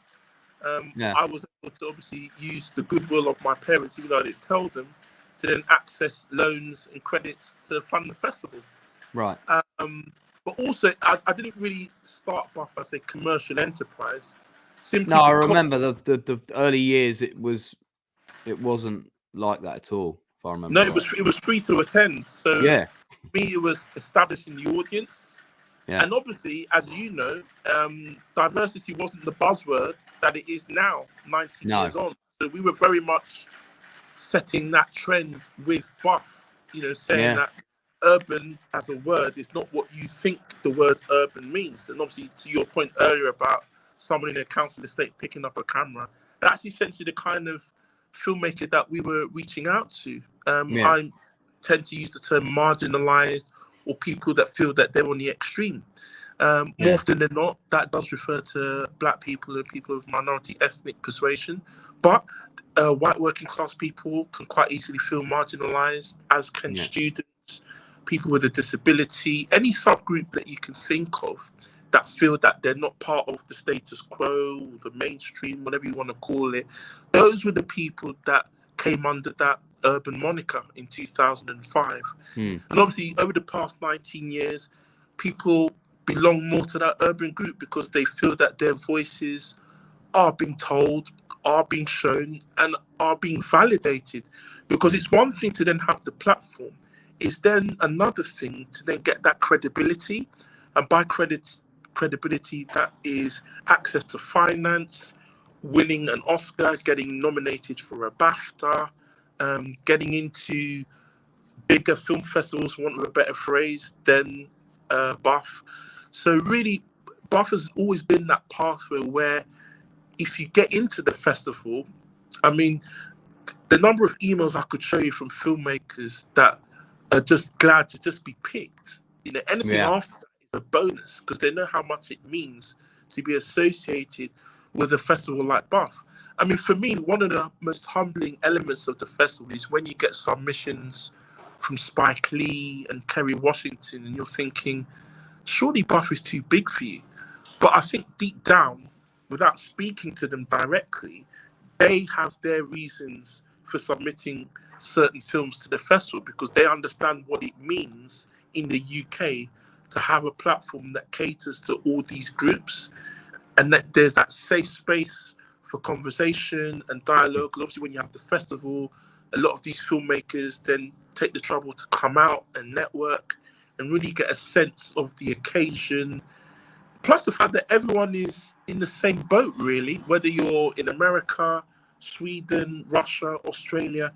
[SPEAKER 3] I was able to obviously use the goodwill of my parents, even though I didn't tell them, to then access loans and credits to fund the festival.
[SPEAKER 2] Right.
[SPEAKER 3] But also, I didn't really start Buff as a commercial enterprise. Simply
[SPEAKER 2] No, I
[SPEAKER 3] because,
[SPEAKER 2] remember the early years. It wasn't like that at all. If I remember.
[SPEAKER 3] no, it was free to attend. So
[SPEAKER 2] Yeah.
[SPEAKER 3] for me, it was establishing the audience.
[SPEAKER 2] Yeah.
[SPEAKER 3] And obviously, as you know, diversity wasn't the buzzword that it is now, 19 years on. So we were very much setting that trend with Buff, saying that urban as a word is not what you think the word urban means. And obviously, to your point earlier about someone in a council estate picking up a camera, that's essentially the kind of filmmaker that we were reaching out to. I tend to use the term marginalized, or people that feel that they're on the extreme. More often than not, that does refer to Black people and people of minority ethnic persuasion. But white working class people can quite easily feel marginalized, as can students, people with a disability, any subgroup that you can think of that feel that they're not part of the status quo, the mainstream, whatever you want to call it. Those were the people that came under that urban moniker in 2005. And obviously, over the past 19 years, people belong more to that urban group because they feel that their voices are being told, are being shown, and are being validated. Because it's one thing to then have the platform, it's then another thing to then get that credibility. And by credibility, that is access to finance, winning an Oscar, getting nominated for a BAFTA, getting into bigger film festivals, for want of a better phrase, than Buff. So really, Buff has always been that pathway where if you get into the festival, I mean, the number of emails I could show you from filmmakers that are just glad to just be picked. Anything after that is a bonus because they know how much it means to be associated with a festival like Buff. I mean, for me, one of the most humbling elements of the festival is when you get submissions from Spike Lee and Kerry Washington, and you're thinking, surely Buff is too big for you. But I think deep down, without speaking to them directly, they have their reasons for submitting certain films to the festival because they understand what it means in the UK to have a platform that caters to all these groups, and that there's that safe space for conversation and dialogue. Because obviously when you have the festival, a lot of these filmmakers then take the trouble to come out and network and really get a sense of the occasion. Plus the fact that everyone is in the same boat, really, whether you're in America, Sweden, Russia, Australia,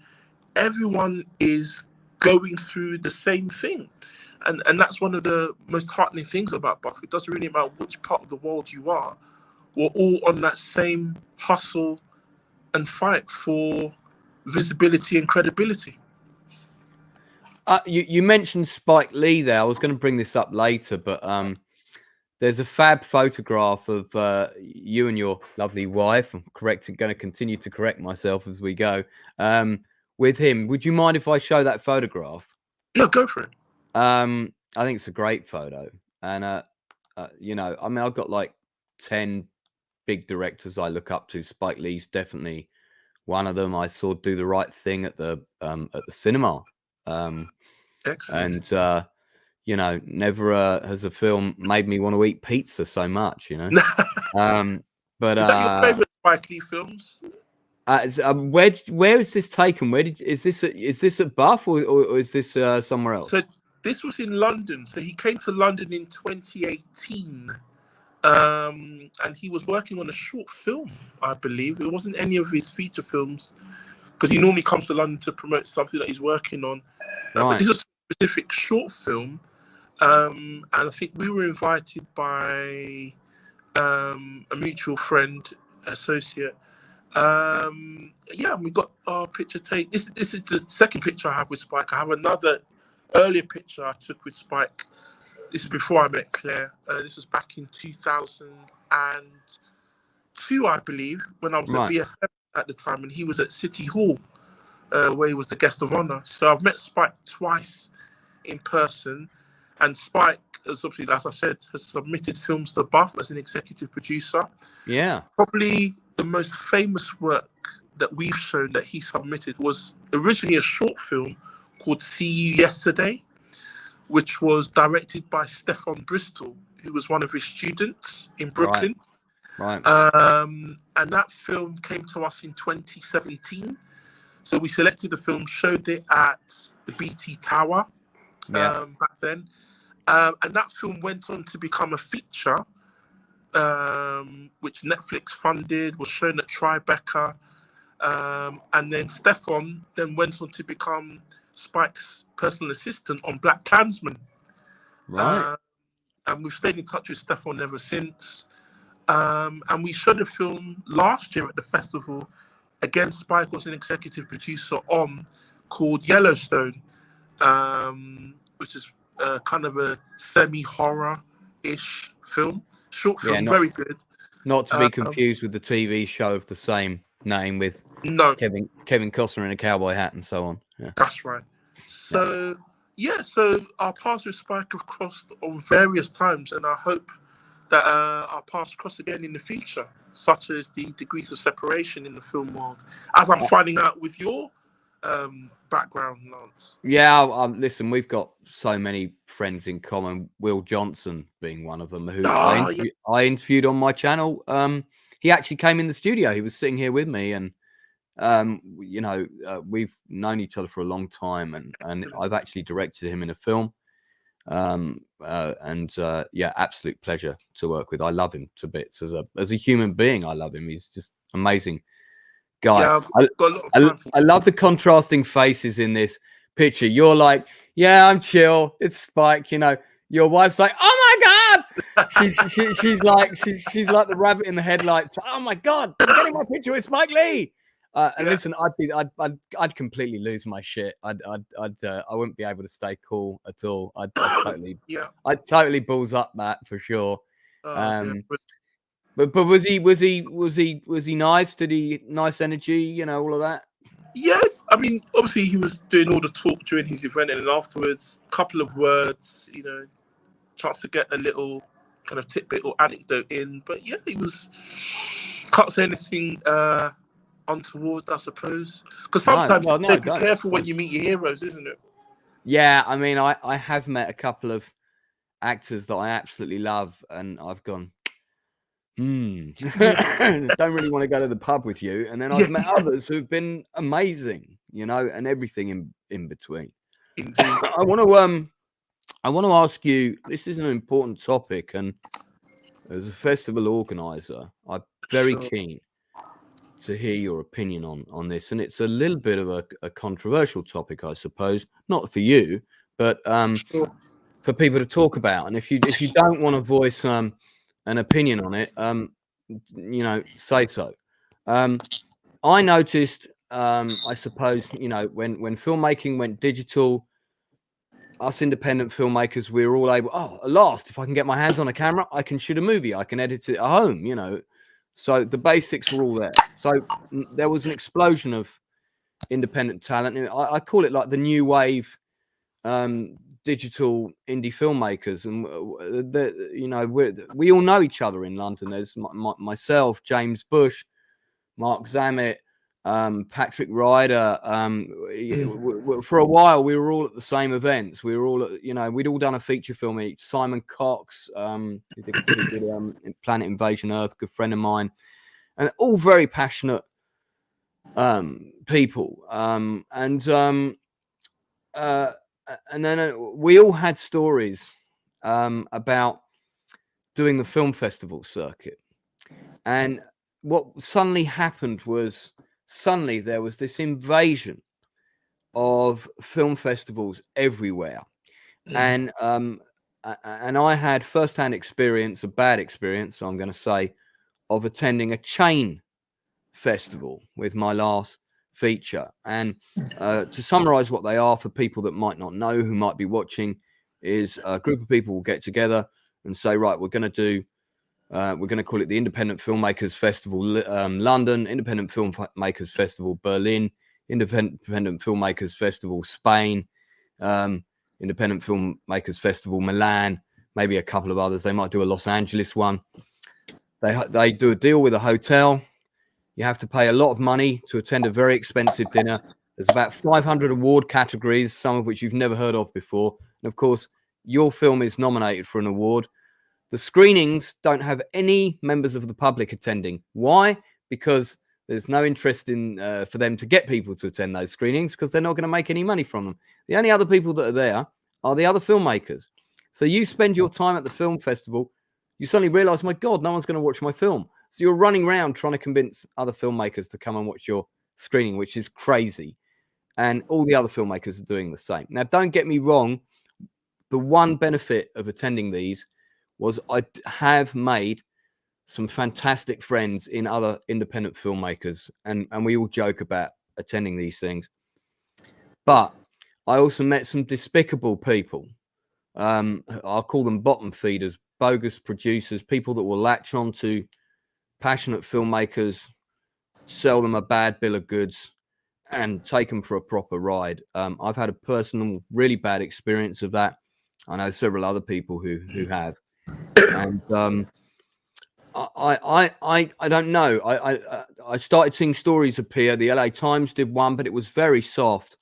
[SPEAKER 3] everyone is going through the same thing. And that's one of the most heartening things about Buff. It doesn't really matter which part of the world you are. We're all on that same hustle and fight for visibility and credibility.
[SPEAKER 2] You mentioned Spike Lee there. I was going to bring this up later, but there's a fab photograph of you and your lovely wife. I'm going to continue to correct myself as we go. With him, would you mind if I show that photograph?
[SPEAKER 3] No, go for it.
[SPEAKER 2] I think it's a great photo, and I mean, I've got like 10 big directors I look up to. Spike Lee's definitely one of them. I saw Do the Right Thing at the cinema.
[SPEAKER 3] Excellent.
[SPEAKER 2] And never has a film made me want to eat pizza so much. But
[SPEAKER 3] is that your favorite Spike Lee films?
[SPEAKER 2] Where is this taken? Is this at Buff or is this somewhere else?
[SPEAKER 3] So this was in London. So he came to London in 2018. And he was working on a short film, I believe. It wasn't any of his feature films because he normally comes to London to promote something that he's working on. But this was a specific short film. And I think we were invited by a mutual friend, associate. We got our picture taken. This is the second picture I have with Spike. I have another earlier picture I took with Spike. This is before I met Claire. This was back in 2002, I believe, when I was at BFM at the time, and he was at City Hall, where he was the guest of honor. So I've met Spike twice in person, and Spike, as obviously, as I said, has submitted films to Buff as an executive producer.
[SPEAKER 2] Yeah.
[SPEAKER 3] Probably the most famous work that we've shown that he submitted was originally a short film called See You Yesterday, which was directed by Stefan Bristol, who was one of his students in Brooklyn.
[SPEAKER 2] Right.
[SPEAKER 3] And that film came to us in 2017. So we selected the film, showed it at the BT Tower back then. And that film went on to become a feature, which Netflix funded, was shown at Tribeca. And then Stefan then went on to become Spike's personal assistant on Black Klansman.
[SPEAKER 2] Right.
[SPEAKER 3] And we've stayed in touch with Stefan ever since. And we showed a film last year at the festival. Again, Spike was an executive producer on, called Yellowstone, which is kind of a semi-horror-ish film. Short film, very good.
[SPEAKER 2] Not to be confused with the TV show of the same name with Kevin Costner in a cowboy hat and so on. Yeah.
[SPEAKER 3] That's right. So, so our paths with Spike have crossed on various times, and I hope that our paths cross again in the future, such as the degrees of separation in the film world, as I'm finding out with your background, Lance.
[SPEAKER 2] Yeah, listen, we've got so many friends in common, Wil Johnson being one of them, who I interviewed on my channel. He actually came in the studio. He was sitting here with me, and we've known each other for a long time, and I've actually directed him in a film. Absolute pleasure to work with. I love him to bits as a human being. I love him. He's just amazing guy.
[SPEAKER 3] Yeah,
[SPEAKER 2] I love the contrasting faces in this picture. You're like, yeah, I'm chill. It's Spike. Your wife's like, oh my god. She's like the rabbit in the headlights. Oh my god, I'm getting my picture with Spike Lee. Listen, I'd completely lose my shit. I wouldn't be able to stay cool at all. I'd totally balls up that for sure. But was he nice? Did he nice energy? All of that.
[SPEAKER 3] Yeah, I mean, obviously he was doing all the talk during his event, and then afterwards, a couple of words, chance to get a little kind of tidbit or anecdote in. But yeah, he was. Can't say anything untoward, I suppose, because sometimes be careful when you meet your heroes, isn't it?
[SPEAKER 2] Yeah, I mean, I have met a couple of actors that I absolutely love, and I've gone, don't really want to go to the pub with you. And then I've met others who've been amazing, and everything in between.
[SPEAKER 3] Indeed.
[SPEAKER 2] I want to ask you, this is an important topic, and as a festival organizer, I'm very keen to hear your opinion on this. And it's a little bit of a controversial topic, I suppose, not for you, but for people to talk about. And if you don't want to voice an opinion on it, say so. I noticed, I suppose, when filmmaking went digital, us independent filmmakers, we were all able, at last, if I can get my hands on a camera, I can shoot a movie, I can edit it at home, So the basics were all there. So there was an explosion of independent talent. I call it like the new wave digital indie filmmakers. And, we all know each other in London. There's myself, James Bush, Mark Zammit, Patrick Ryder. For a while, we were all at the same events. We were all at, we'd all done a feature film each. Simon Cox, who did Planet Invasion Earth, good friend of mine, and all very passionate people. And then we all had stories about doing the film festival circuit. And what suddenly happened was there was this invasion of film festivals everywhere. And I had firsthand experience, a bad experience, so I'm going to say, of attending a chain festival with my last feature. And to summarize what they are for people that might not know, who might be watching, is a group of people will get together and say, right, we're going to call it the Independent Filmmakers Festival London, Independent Filmmakers Festival Berlin, Independent Filmmakers Festival Spain, Independent Filmmakers Festival Milan, maybe a couple of others. They might do a Los Angeles one. They do a deal with a hotel. You have to pay a lot of money to attend a very expensive dinner. There's about 500 award categories, some of which you've never heard of before. And of course, your film is nominated for an award. The screenings don't have any members of the public attending. Why? Because there's no interest in for them to get people to attend those screenings, because they're not going to make any money from them. The only other people that are there are the other filmmakers. So you spend your time at the film festival, you suddenly realize, my God, no one's going to watch my film. So you're running around trying to convince other filmmakers to come and watch your screening, which is crazy. And all the other filmmakers are doing the same. Now, don't get me wrong. The one benefit of attending these was I have made some fantastic friends in other independent filmmakers, and we all joke about attending these things. But I also met some despicable people. I'll call them bottom feeders, bogus producers, people that will latch on to passionate filmmakers, sell them a bad bill of goods, and take them for a proper ride. I've had a personal, really bad experience of that. I know several other people who have. And I don't know. I started seeing stories appear. The LA Times did one, but it was very soft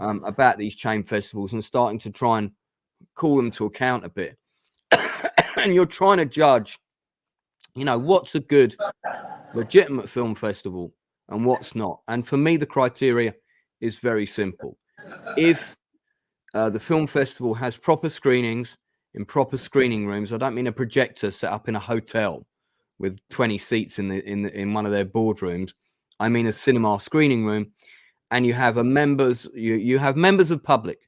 [SPEAKER 2] about these chain festivals, and starting to try and call them to account a bit. And you're trying to judge, what's a good, legitimate film festival and what's not. And for me, the criteria is very simple. If the film festival has proper screenings in proper screening rooms, I don't mean a projector set up in a hotel with 20 seats in one of their boardrooms. I mean a cinema screening room, and you have you have members of public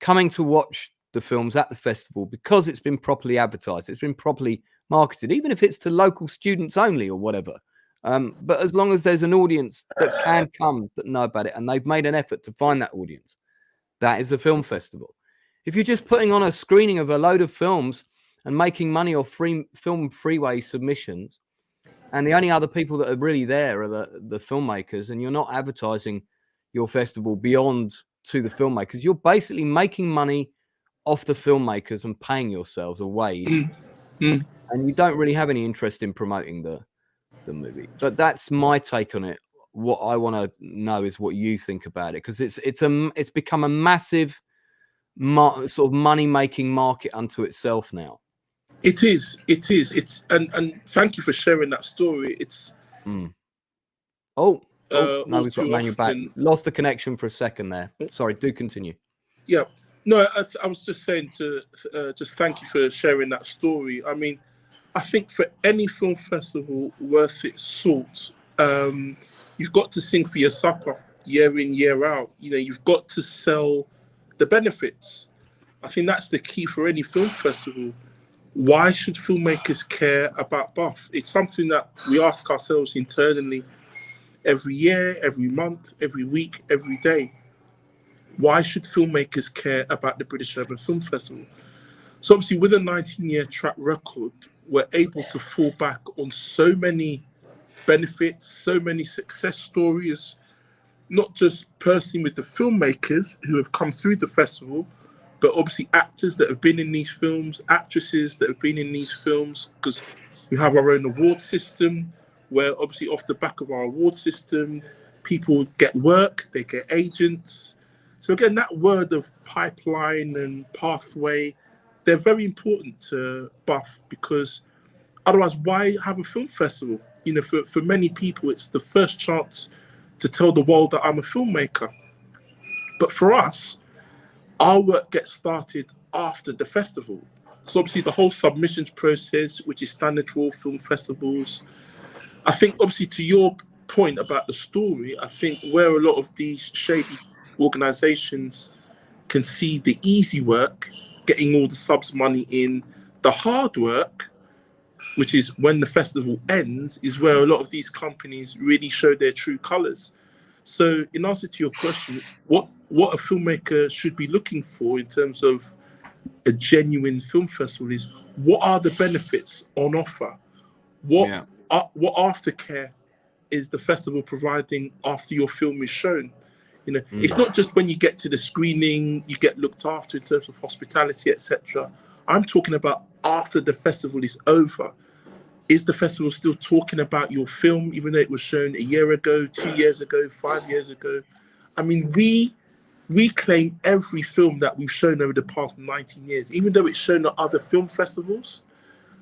[SPEAKER 2] coming to watch the films at the festival because it's been properly advertised, it's been properly marketed, even if it's to local students only or whatever. But as long as there's an audience that can come that know about it, and they've made an effort to find that audience, that is a film festival. If you're just putting on a screening of a load of films and making money off film freeway submissions, and the only other people that are really there are the filmmakers, and you're not advertising your festival beyond to the filmmakers, you're basically making money off the filmmakers and paying yourselves a wage. And you don't really have any interest in promoting the movie. But that's my take on it. What I want to know is what you think about it, because it's become a massive sort of money-making market unto itself now.
[SPEAKER 3] It is. And thank you for sharing that story. It's
[SPEAKER 2] no, we've got Emmanuel back. Lost the connection for a second there. Sorry, do continue.
[SPEAKER 3] Yeah. No, I was just saying to just thank you for sharing that story. I mean, I think for any film festival worth its salt, you've got to sing for your supper year in, year out. You've got to sell the benefits. I think that's the key for any film festival. Why should filmmakers care about buff? It's something that we ask ourselves internally every year, every month, every week, every day. Why should filmmakers care about the British Urban Film Festival? So obviously with a 19-year track record, we're able to fall back on so many benefits, so many success stories, not just personally with the filmmakers who have come through the festival, but obviously actors that have been in these films, actresses that have been in these films, because we have our own award system where obviously off the back of our award system, people get work, they get agents. So again, that word of pipeline and pathway, they're very important to buff, because otherwise, why have a film festival? For many people, it's the first chance to tell the world that I'm a filmmaker. But for us, our work gets started after the festival. So obviously the whole submissions process, which is standard for all film festivals. I think obviously to your point about the story, I think where a lot of these shady organizations can see the easy work, getting all the subs money in, the hard work, which is when the festival ends, is where a lot of these companies really show their true colors. So in answer to your question, what a filmmaker should be looking for in terms of a genuine film festival is, what are the benefits on offer? What aftercare is the festival providing after your film is shown? It's not just when you get to the screening, you get looked after in terms of hospitality, etc. I'm talking about after the festival is over. Is the festival still talking about your film, even though it was shown a year ago, 2 years ago, 5 years ago? I mean, we we claim every film that we've shown over the past 19 years, even though it's shown at other film festivals.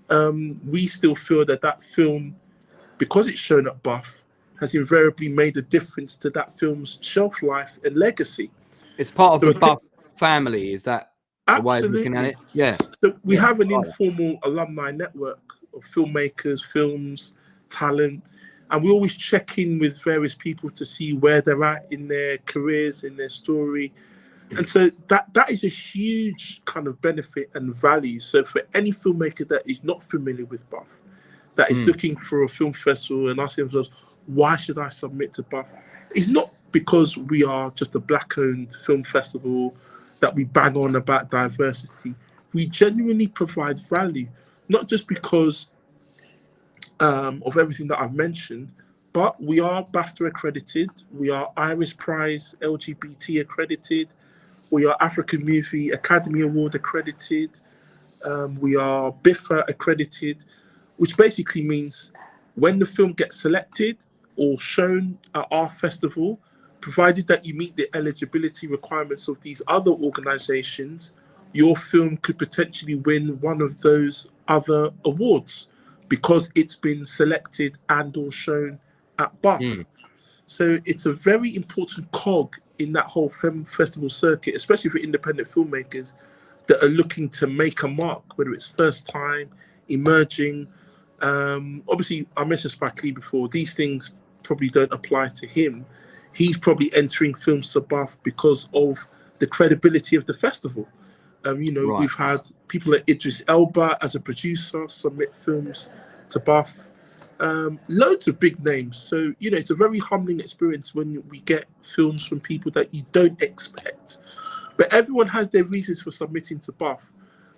[SPEAKER 3] We still feel that film, because it's shown at Buff, has invariably made a difference to that film's shelf life and legacy.
[SPEAKER 2] It's part of the Buff family. Is that a way of looking at it? Yeah.
[SPEAKER 3] So we have an informal alumni network of filmmakers, films, talent, and we always check in with various people to see where they're at in their careers, in their story. And so that is a huge kind of benefit and value. So for any filmmaker that is not familiar with Buff, that is looking for a film festival and asking themselves, why should I submit to Buff? It's not because we are just a Black-owned film festival that we bang on about diversity. We genuinely provide value, not just because of everything that I've mentioned, but we are BAFTA accredited, we are Iris Prize LGBT accredited, we are African Movie Academy Award accredited, we are BIFA accredited, which basically means when the film gets selected or shown at our festival, provided that you meet the eligibility requirements of these other organizations, your film could potentially win one of those other awards because it's been selected and or shown at Buff. So it's a very important cog in that whole film festival circuit, especially for independent filmmakers that are looking to make a mark, whether it's first time, emerging. Obviously, I mentioned Spike Lee before. These things probably don't apply to him. He's probably entering films to Buff because of the credibility of the festival. We've had people like Idris Elba as a producer submit films to Buff. Loads of big names. So, it's a very humbling experience when we get films from people that you don't expect. But everyone has their reasons for submitting to Buff.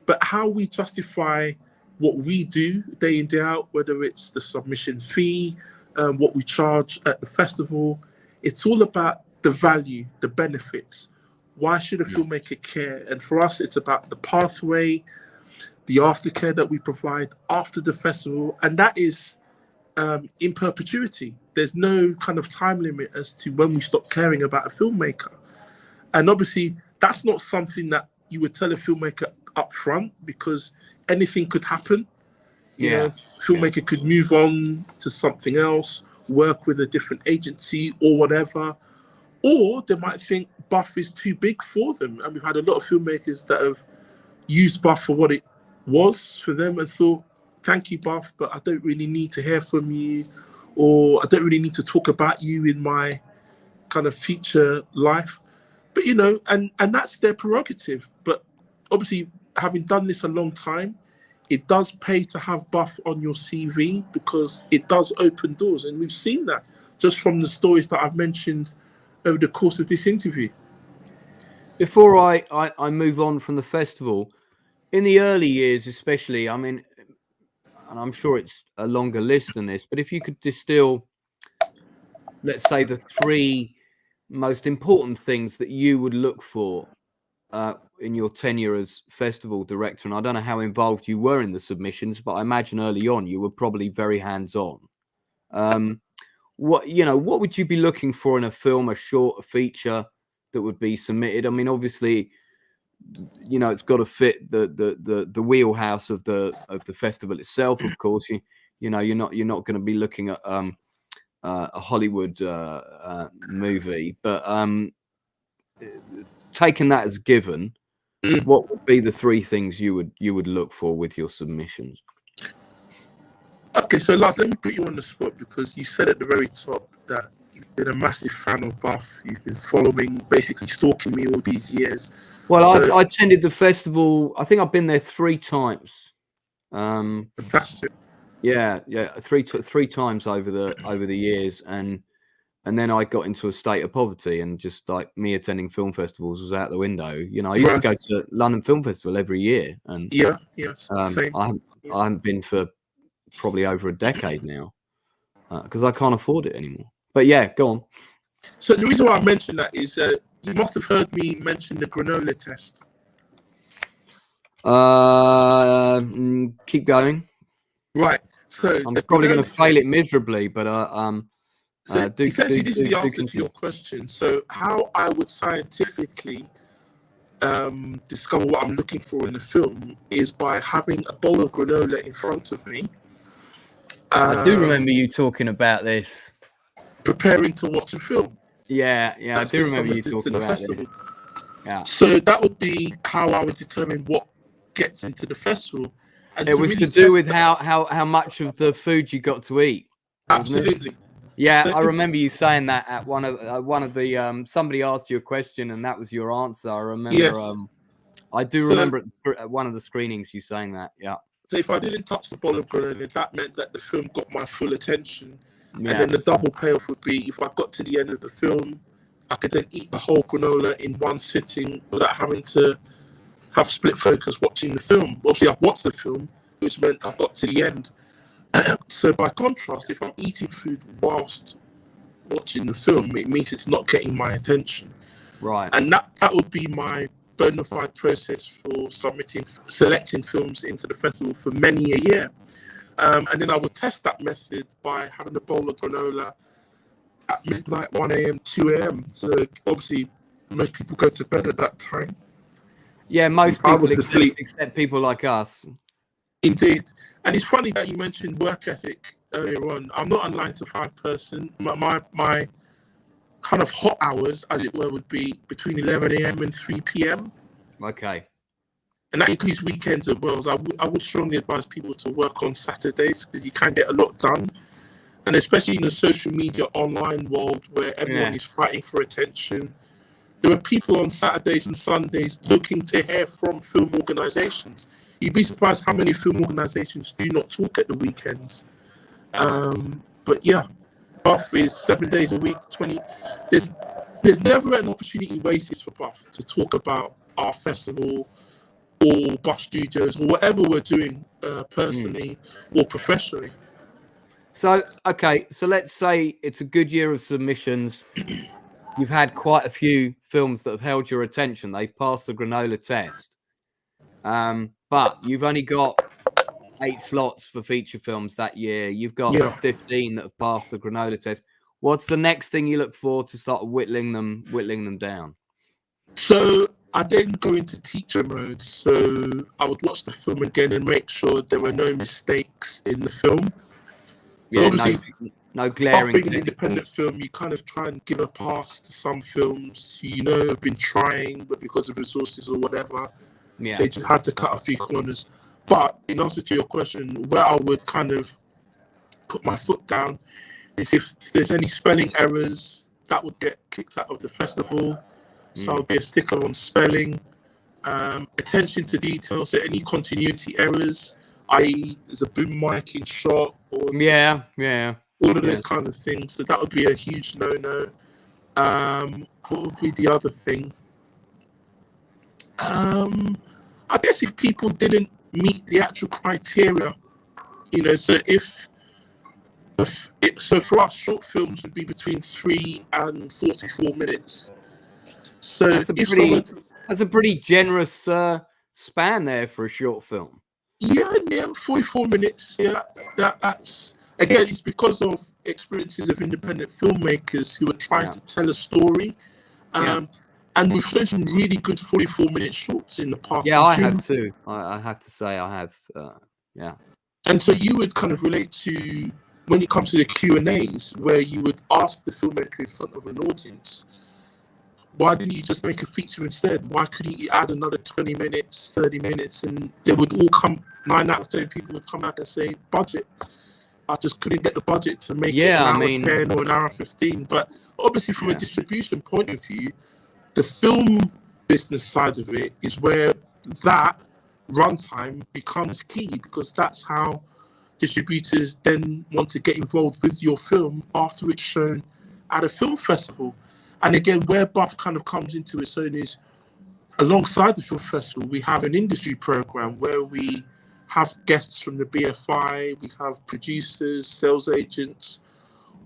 [SPEAKER 3] But how we justify what we do day in, day out, whether it's the submission fee, what we charge at the festival, it's all about the value, the benefits. Why should a filmmaker care? And for us, it's about the pathway, the aftercare that we provide after the festival. And that is in perpetuity. There's no kind of time limit as to when we stop caring about a filmmaker. And obviously, that's not something that you would tell a filmmaker up front, because anything could happen. Filmmaker could move on to something else, work with a different agency or whatever. Or they might think Buff is too big for them. And we've had a lot of filmmakers that have used Buff for what it was for them and thought, thank you, Buff, but I don't really need to hear from you, or I don't really need to talk about you in my kind of future life. But, and that's their prerogative. But obviously, having done this a long time, it does pay to have Buff on your CV because it does open doors. And we've seen that just from the stories that I've mentioned over the course of this interview.
[SPEAKER 2] Before I move on from the festival, in the early years especially, I mean, and I'm sure it's a longer list than this, but if you could distill, let's say, the three most important things that you would look for in your tenure as festival director, and I don't know how involved you were in the submissions, but I imagine early on you were probably very hands-on. What would you be looking for in a film, a short, a feature that would be submitted? I mean, obviously, it's got to fit the wheelhouse of the festival itself. Of course, you're not going to be looking at a Hollywood movie, but taking that as given, what would be the three things you would look for with your submissions?
[SPEAKER 3] Okay, so Lars, let me put you on the spot, because you said at the very top that you've been a massive fan of Buff. You've been following, basically stalking me all these years.
[SPEAKER 2] Well, I attended the festival. I think I've been there 3 times.
[SPEAKER 3] Fantastic.
[SPEAKER 2] Yeah, three times over the years, and then I got into a state of poverty, and just like me attending film festivals was out the window. I used to go to London Film Festival every year, and
[SPEAKER 3] same.
[SPEAKER 2] I haven't been for probably over a decade now because I can't afford it anymore. But yeah, go on.
[SPEAKER 3] So the reason why I mentioned that is you must have heard me mention the granola test.
[SPEAKER 2] Keep going.
[SPEAKER 3] Right. So
[SPEAKER 2] I'm probably going to fail it miserably, but
[SPEAKER 3] So essentially, this is the answer to your question. So how I would scientifically discover what I'm looking for in a film is by having a bowl of granola in front of me.
[SPEAKER 2] I do remember you talking about this.
[SPEAKER 3] Preparing to watch a film.
[SPEAKER 2] Yeah, I do remember you talking about this. Yeah.
[SPEAKER 3] So that would be how I would determine what gets into the festival. And
[SPEAKER 2] it was really to do with how much of the food you got to eat.
[SPEAKER 3] Absolutely.
[SPEAKER 2] Yeah, so I remember you saying that at one of the somebody asked you a question and that was your answer. I remember. Yes. I do remember at one of the screenings you saying that. Yeah.
[SPEAKER 3] So if I didn't touch the bowl of granola, that meant that the film got my full attention. Yeah. And then the double payoff would be if I got to the end of the film, I could then eat the whole granola in one sitting without having to have split focus watching the film. Obviously, I've watched the film, which meant I got to the end. So by contrast, if I'm eating food whilst watching the film, it means it's not getting my attention.
[SPEAKER 2] Right.
[SPEAKER 3] And that would be my bona fide process for selecting films into the festival for many a year. And then I would test that method by having a bowl of granola at midnight, 1 a.m., 2 a.m. So obviously, most people go to bed at that time.
[SPEAKER 2] Yeah, most people except people like us.
[SPEAKER 3] Indeed. And it's funny that you mentioned work ethic earlier on. I'm not a 9-to-5 person. My kind of hot hours, as it were, would be between 11 a.m. and 3 p.m.
[SPEAKER 2] Okay.
[SPEAKER 3] And that includes weekends as well. So I would strongly advise people to work on Saturdays because you can get a lot done. And especially in the social media online world where everyone is fighting for attention. There are people on Saturdays and Sundays looking to hear from film organizations. You'd be surprised how many film organizations do not talk at the weekends. But yeah, Buff is 7 days a week, 20. There's never an opportunity wasted for Buff to talk about our festival or Buff Studios or whatever we're doing personally or professionally.
[SPEAKER 2] So, okay, so let's say it's a good year of submissions. You've had quite a few films that have held your attention. They've passed the granola test. But you've only got 8 slots for feature films that year. You've got 15 that have passed the granola test. What's the next thing you look for to start whittling them down?
[SPEAKER 3] So I then go into teacher mode. So I would watch the film again and make sure there were no mistakes in the film. So
[SPEAKER 2] yeah,
[SPEAKER 3] obviously,
[SPEAKER 2] no glaring.
[SPEAKER 3] Being an independent film, you kind of try and give a pass to some films have been trying, but because of resources or whatever, they just had to cut a few corners. But in answer to your question, where I would kind of put my foot down is if there's any spelling errors, that would get kicked out of the festival. So I'll be a stickler on spelling, attention to detail, so any continuity errors, i.e. there's a boom mic in shot, or all of those kinds of things. So that would be a huge no-no. What would be the other thing? I guess if people didn't meet the actual criteria, so for us, short films would be between 3 and 44 minutes. So
[SPEAKER 2] that's a pretty generous span there for a short film.
[SPEAKER 3] Yeah, 44 minutes. Yeah, that's again, it's because of experiences of independent filmmakers who are trying to tell a story. And we've shown some really good 44-minute shorts in the past.
[SPEAKER 2] Yeah, I have too. I have to say I have.
[SPEAKER 3] And so you would kind of relate to when it comes to the Q&As where you would ask the filmmaker in front of an audience, why didn't you just make a feature instead? Why couldn't you add another 20 minutes, 30 minutes? And they would all come, 9 out of 10 people would come back and say, budget. I just couldn't get the budget to make it an hour 10 or an hour 15. But obviously from a distribution point of view, the film business side of it is where that runtime becomes key, because that's how distributors then want to get involved with your film after it's shown at a film festival. And again, where Buff kind of comes into its own is alongside the film festival, we have an industry program where we have guests from the BFI, we have producers, sales agents,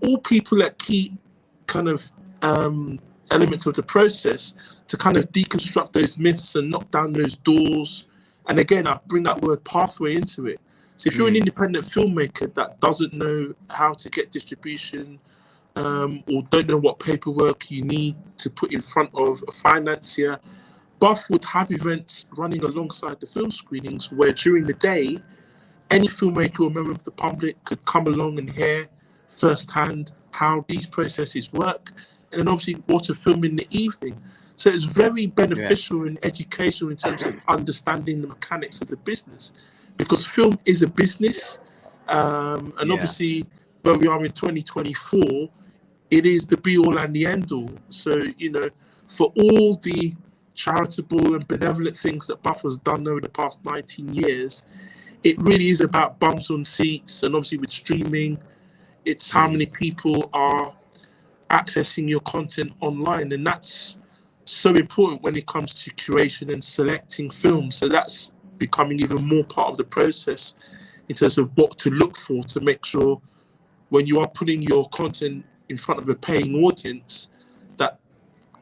[SPEAKER 3] all people at key kind of elements of the process to kind of deconstruct those myths and knock down those doors. And again, I bring that word pathway into it. So if you're an independent filmmaker that doesn't know how to get distribution, or don't know what paperwork you need to put in front of a financier, Buff would have events running alongside the film screenings where during the day, any filmmaker or member of the public could come along and hear firsthand how these processes work, and then obviously watch a film in the evening. So it's very beneficial and educational in terms of understanding the mechanics of the business, because film is a business. And obviously, where we are in 2024, it is the be all and the end all. So, you know, for all the charitable and benevolent things that Buff has done over the past 19 years, it really is about bums on seats. And obviously with streaming, it's how many people are accessing your content online. And that's so important when it comes to curation and selecting films. So that's becoming even more part of the process in terms of what to look for to make sure when you are putting your content in front of a paying audience that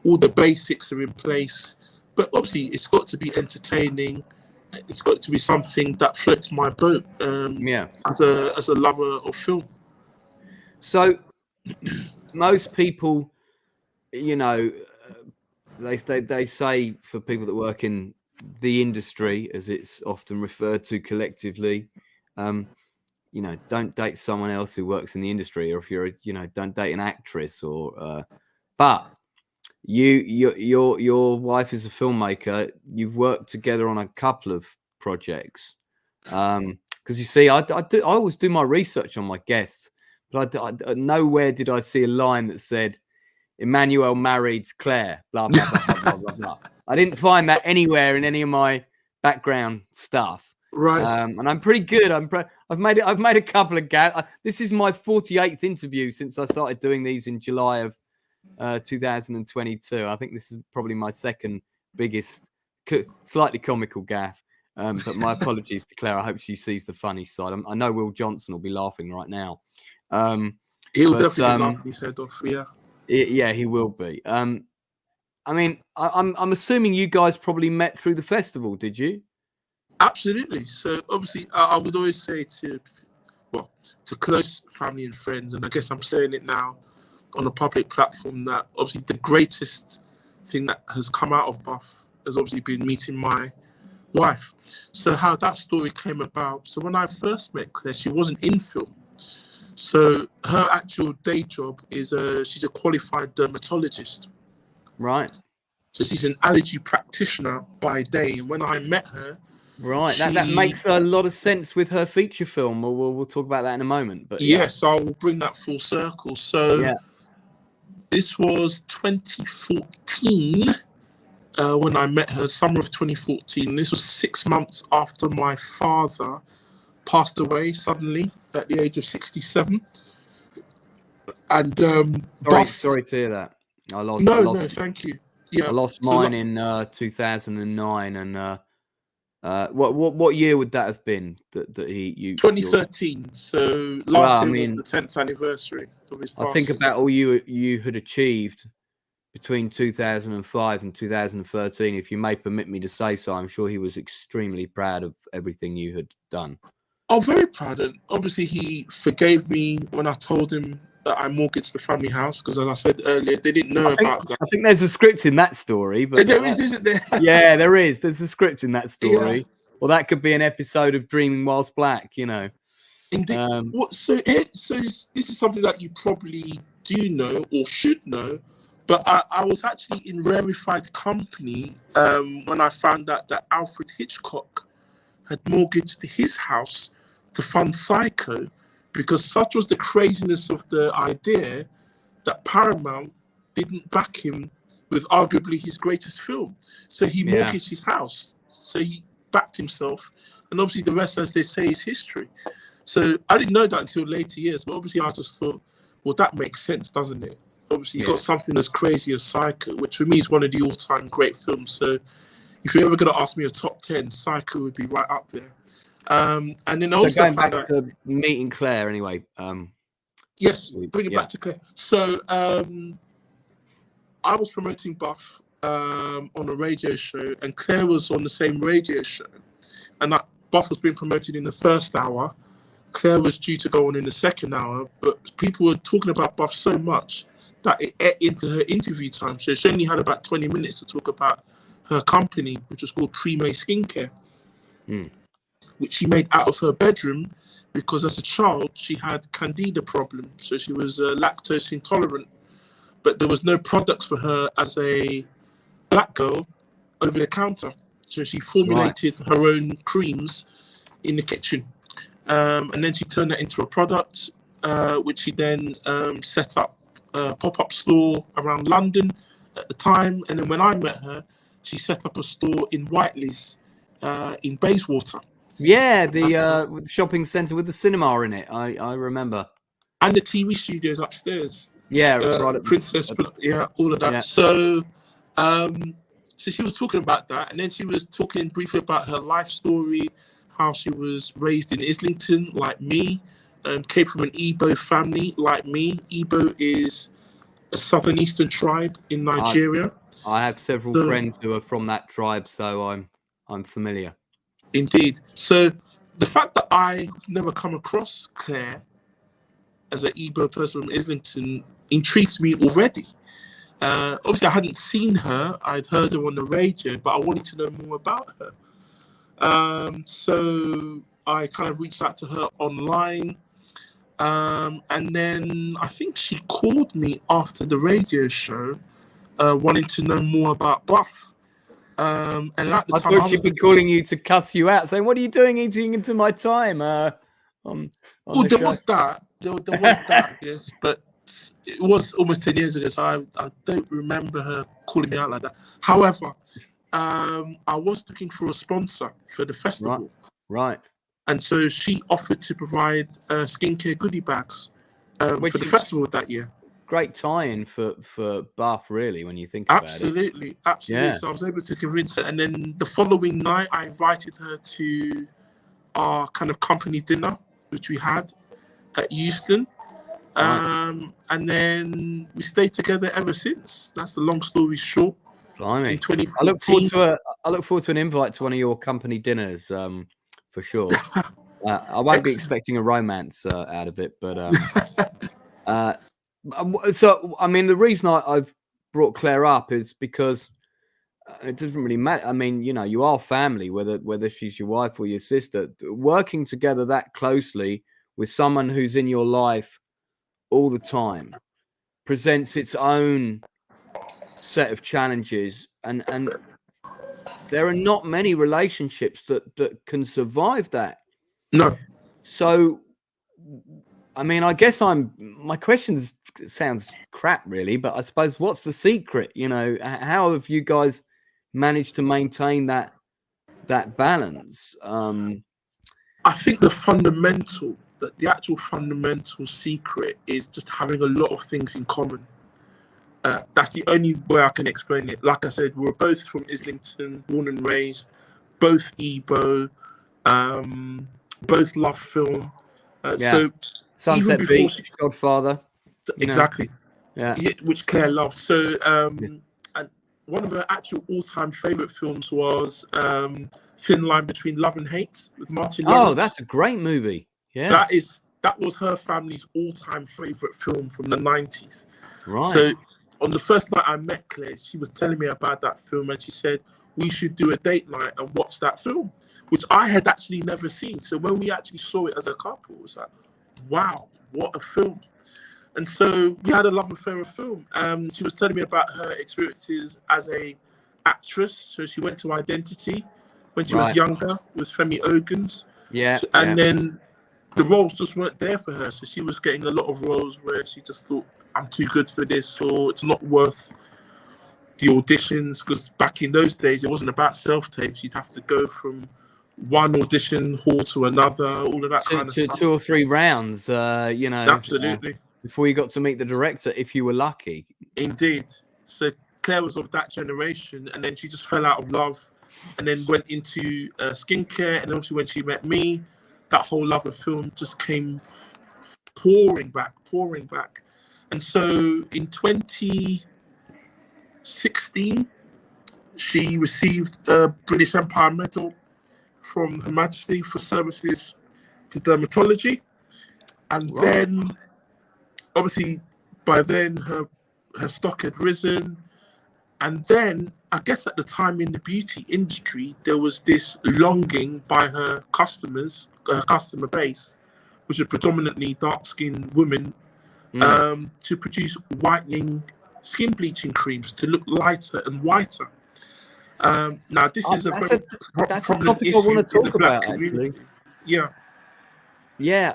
[SPEAKER 3] all the basics are in place. But obviously it's got to be entertaining. It's got to be something that floats my boat as a lover of film.
[SPEAKER 2] So most people, you know, they say, for people that work in the industry, as it's often referred to collectively, you know, don't date someone else who works in the industry, or if you're, you know, don't date an actress, or but your wife is a filmmaker. You've worked together on a couple of projects, because you see, I always do my research on my guests, but I nowhere did I see a line that said Emmanuel married Claire, blah blah blah blah blah blah. I didn't find that anywhere in any of my background stuff.
[SPEAKER 3] Right.
[SPEAKER 2] And I'm pretty good. I've made a couple of gaps. This is my 48th interview since I started doing these in July of 2022. I think this is probably my second biggest, slightly comical gaffe. But my apologies to Claire. I hope she sees the funny side. I know Wil Johnson will be laughing right now.
[SPEAKER 3] He'll definitely laugh his head off. Yeah.
[SPEAKER 2] Yeah, he will be. I mean, I'm assuming you guys probably met through the festival, did you?
[SPEAKER 3] Absolutely. So obviously, I would always say to close family and friends, and I guess I'm saying it now on a public platform, that obviously the greatest thing that has come out of Buff has obviously been meeting my wife. So how that story came about. So when I first met Claire, she wasn't in film. So her actual day job is she's a qualified dermatologist.
[SPEAKER 2] Right.
[SPEAKER 3] So she's an allergy practitioner by day. And when I met her,
[SPEAKER 2] right, that makes a lot of sense with her feature film. We'll talk about that in a moment. But
[SPEAKER 3] yes, I will bring that full circle. So this was 2014 when I met her, summer of 2014. This was 6 months after my father passed away suddenly at the age of 67. And
[SPEAKER 2] sorry to hear that. I lost.
[SPEAKER 3] No, thank you. Yeah,
[SPEAKER 2] I lost mine in 2009, and what year would that have been? That you
[SPEAKER 3] 2013. So last year was the 10th anniversary of his passing.
[SPEAKER 2] I think about all you had achieved between 2005 and 2013. If you may permit me to say so, I'm sure he was extremely proud of everything you had done.
[SPEAKER 3] Oh, very proud. And obviously he forgave me when I told him that I mortgaged the family house, because as I said earlier, they didn't know about that.
[SPEAKER 2] I think there's a script in that story, but
[SPEAKER 3] there is, isn't there?
[SPEAKER 2] Yeah, there is. There's a script in that story. Yeah. Well, that could be an episode of Dreaming Whilst Black, you know.
[SPEAKER 3] Indeed. So this is something that you probably do know or should know, but I was actually in rarefied company when I found out that Alfred Hitchcock had mortgaged his house to fund Psycho, because such was the craziness of the idea that Paramount didn't back him with arguably his greatest film. So he mortgaged his house. So he backed himself. And obviously the rest, as they say, is history. So I didn't know that until later years. But obviously I just thought, well, that makes sense, doesn't it? Obviously you've got something as crazy as Psycho, which for me is one of the all-time great films. So if you're ever going to ask me a top 10, Psycho would be right up there. And then also
[SPEAKER 2] going back to meeting Claire anyway.
[SPEAKER 3] Yes, bring it back to Claire. So I was promoting Buff on a radio show, and Claire was on the same radio show. And Buff was being promoted in the first hour, Claire was due to go on in the second hour, but people were talking about Buff so much that it ate into her interview time. So she only had about 20 minutes to talk about her company, which was called Prime Skincare, which she made out of her bedroom because as a child she had candida problem. So she was lactose intolerant, but there was no products for her as a black girl over the counter. So she formulated her own creams in the kitchen. And then she turned that into a product, which she then set up a pop-up store around London at the time. And then when I met her, she set up a store in Whiteley's in Bayswater.
[SPEAKER 2] Yeah, the shopping centre with the cinema in it. I remember.
[SPEAKER 3] And the TV studios upstairs.
[SPEAKER 2] Yeah, right.
[SPEAKER 3] Princess, all of that. Yeah. So she was talking about that, and then she was talking briefly about her life story, how she was raised in Islington, like me, came from an Igbo family, like me. Igbo is a southern eastern tribe in Nigeria.
[SPEAKER 2] I have several friends who are from that tribe, so I'm familiar.
[SPEAKER 3] Indeed. So the fact that I've never come across Claire as an Igbo person from Islington intrigues me already. Obviously, I hadn't seen her. I'd heard her on the radio, but I wanted to know more about her. So I kind of reached out to her online, and then I think she called me after the radio show, wanting to know more about Buff. And at the time,
[SPEAKER 2] I thought she'd be calling you to cuss you out, saying, "What are you doing eating into my time?"
[SPEAKER 3] There was that. There was that, yes, but it was almost 10 years ago, so I don't remember her calling me out like that. However, I was looking for a sponsor for the festival.
[SPEAKER 2] Right.
[SPEAKER 3] And so she offered to provide skincare goodie bags for the festival that year.
[SPEAKER 2] Great tie-in for Bath, really, when you think about it.
[SPEAKER 3] Absolutely.
[SPEAKER 2] Yeah.
[SPEAKER 3] So I was able to convince her. And then the following night, I invited her to our kind of company dinner, which we had at Euston. And then we stayed together ever since. That's the long story short.
[SPEAKER 2] Blimey.
[SPEAKER 3] In 2014.
[SPEAKER 2] I look forward to an invite to one of your company dinners, for sure. I won't be expecting a romance out of it, but so I mean, the reason I've brought Claire up is because it doesn't really matter. I mean, you know, you are family, whether she's your wife or your sister. Working together that closely with someone who's in your life all the time presents its own set of challenges, and there are not many relationships that can survive that.
[SPEAKER 3] No.
[SPEAKER 2] So, I mean, I guess my question sounds crap, really, but I suppose what's the secret? You know, how have you guys managed to maintain that balance?
[SPEAKER 3] I think the actual fundamental secret is just having a lot of things in common. That's the only way I can explain it. Like I said, we're both from Islington, born and raised, both Igbo, both love film. So
[SPEAKER 2] Sunset Beach, Godfather.
[SPEAKER 3] Exactly.
[SPEAKER 2] Yeah.
[SPEAKER 3] Which Claire loved. So and one of her actual all-time favorite films was Thin Line Between Love and Hate with Martin Lawrence.
[SPEAKER 2] Oh, that's a great movie. Yeah.
[SPEAKER 3] That was her family's all-time favorite film from the 90s.
[SPEAKER 2] Right.
[SPEAKER 3] So on the first night I met Claire, she was telling me about that film, and she said we should do a date night and watch that film, which I had actually never seen. So when we actually saw it as a couple, it was like, wow, what a film. And so we had a love affair of film. She was telling me about her experiences as a actress. So she went to Identity when she was younger with Femi Ogans.
[SPEAKER 2] Yeah.
[SPEAKER 3] And then the roles just weren't there for her. So she was getting a lot of roles where she just thought, I'm too good for this, or it's not worth the auditions. Because back in those days, it wasn't about self-tapes. You'd have to go from one audition hall to another, all of that kind of stuff.
[SPEAKER 2] 2 or 3 rounds, you know.
[SPEAKER 3] Absolutely.
[SPEAKER 2] Before you got to meet the director, if you were lucky.
[SPEAKER 3] Indeed. So Claire was of that generation, and then she just fell out of love, and then went into skincare. And obviously when she met me, that whole love of film just came pouring back. And so in 2016, she received a British Empire Medal from Her Majesty for services to dermatology. And then, obviously, by then her stock had risen. And then, I guess at the time in the beauty industry, there was this longing by her customers, customer base, which are predominantly dark-skinned women, to produce whitening skin bleaching creams to look lighter and whiter. Now, this is a very prominent issue
[SPEAKER 2] I want to
[SPEAKER 3] in the
[SPEAKER 2] talk
[SPEAKER 3] black
[SPEAKER 2] about,
[SPEAKER 3] community.
[SPEAKER 2] actually.
[SPEAKER 3] Yeah.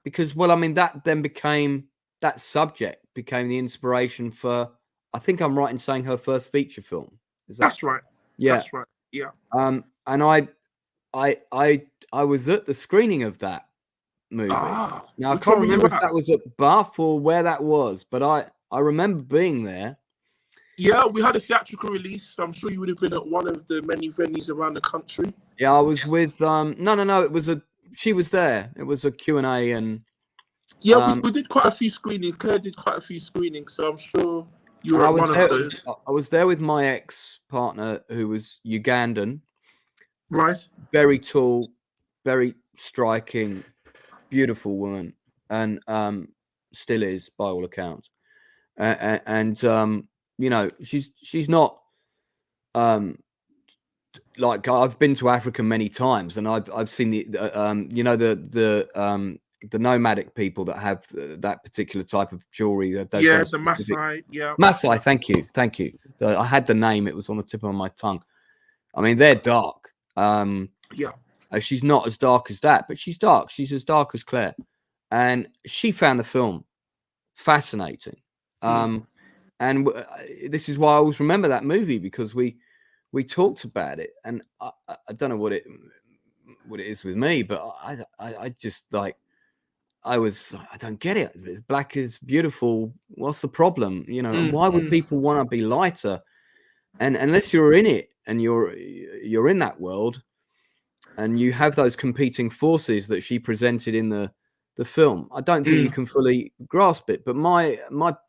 [SPEAKER 2] Because, well, I mean, that then became, that subject became the inspiration for, I think I'm right in saying, her first feature film.
[SPEAKER 3] That's right.
[SPEAKER 2] Yeah.
[SPEAKER 3] That's right. Yeah.
[SPEAKER 2] And I was at the screening of that movie. Now, I can't remember if that was at Bath or where that was, but I remember being there.
[SPEAKER 3] Yeah, we had a theatrical release. I'm sure you would have been at one of the many venues around the country.
[SPEAKER 2] Yeah, I was with no, it was she was there. It was a Q&A, and
[SPEAKER 3] we did quite a few screenings. Claire did quite a few screenings, so I'm sure you were at one of those.
[SPEAKER 2] I was there with my ex-partner, who was Ugandan.
[SPEAKER 3] Right.
[SPEAKER 2] Very tall, very striking, beautiful woman, and still is by all accounts. And you know, she's not like, I've been to Africa many times, and I've seen the you know, the nomadic people that have that particular type of jewelry.
[SPEAKER 3] The Maasai. Yeah,
[SPEAKER 2] Maasai. Thank you. I had the name; it was on the tip of my tongue. I mean, they're dark. She's not as dark as that, but she's dark. She's as dark as Claire, and she found the film fascinating. And this is why I always remember that movie, because we talked about it, and I don't know what it is with me, but I just like, I don't get it. Black is beautiful. What's the problem? You know, why would people want to be lighter? And unless you're in it and you're in that world, and you have those competing forces that she presented in the film, I don't think you can fully grasp it. But my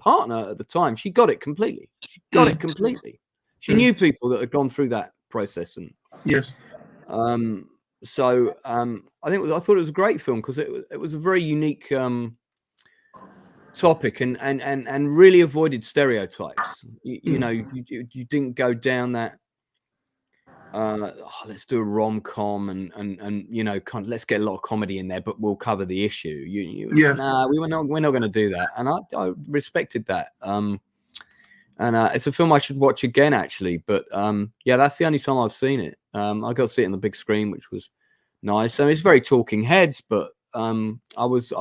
[SPEAKER 2] partner at the time, she got it completely. She knew people that had gone through that process, and so I thought it was a great film, because it was a very unique topic, and really avoided stereotypes. You know, you didn't go down that let's do a rom-com and you know, kind of, let's get a lot of comedy in there, but we'll cover the issue. Nah, we're not going to do that, and I respected that. And it's a film I should watch again, actually. But yeah, that's the only time I've seen it. I got to see it on the big screen, which was nice. I mean, it's very talking heads, but I was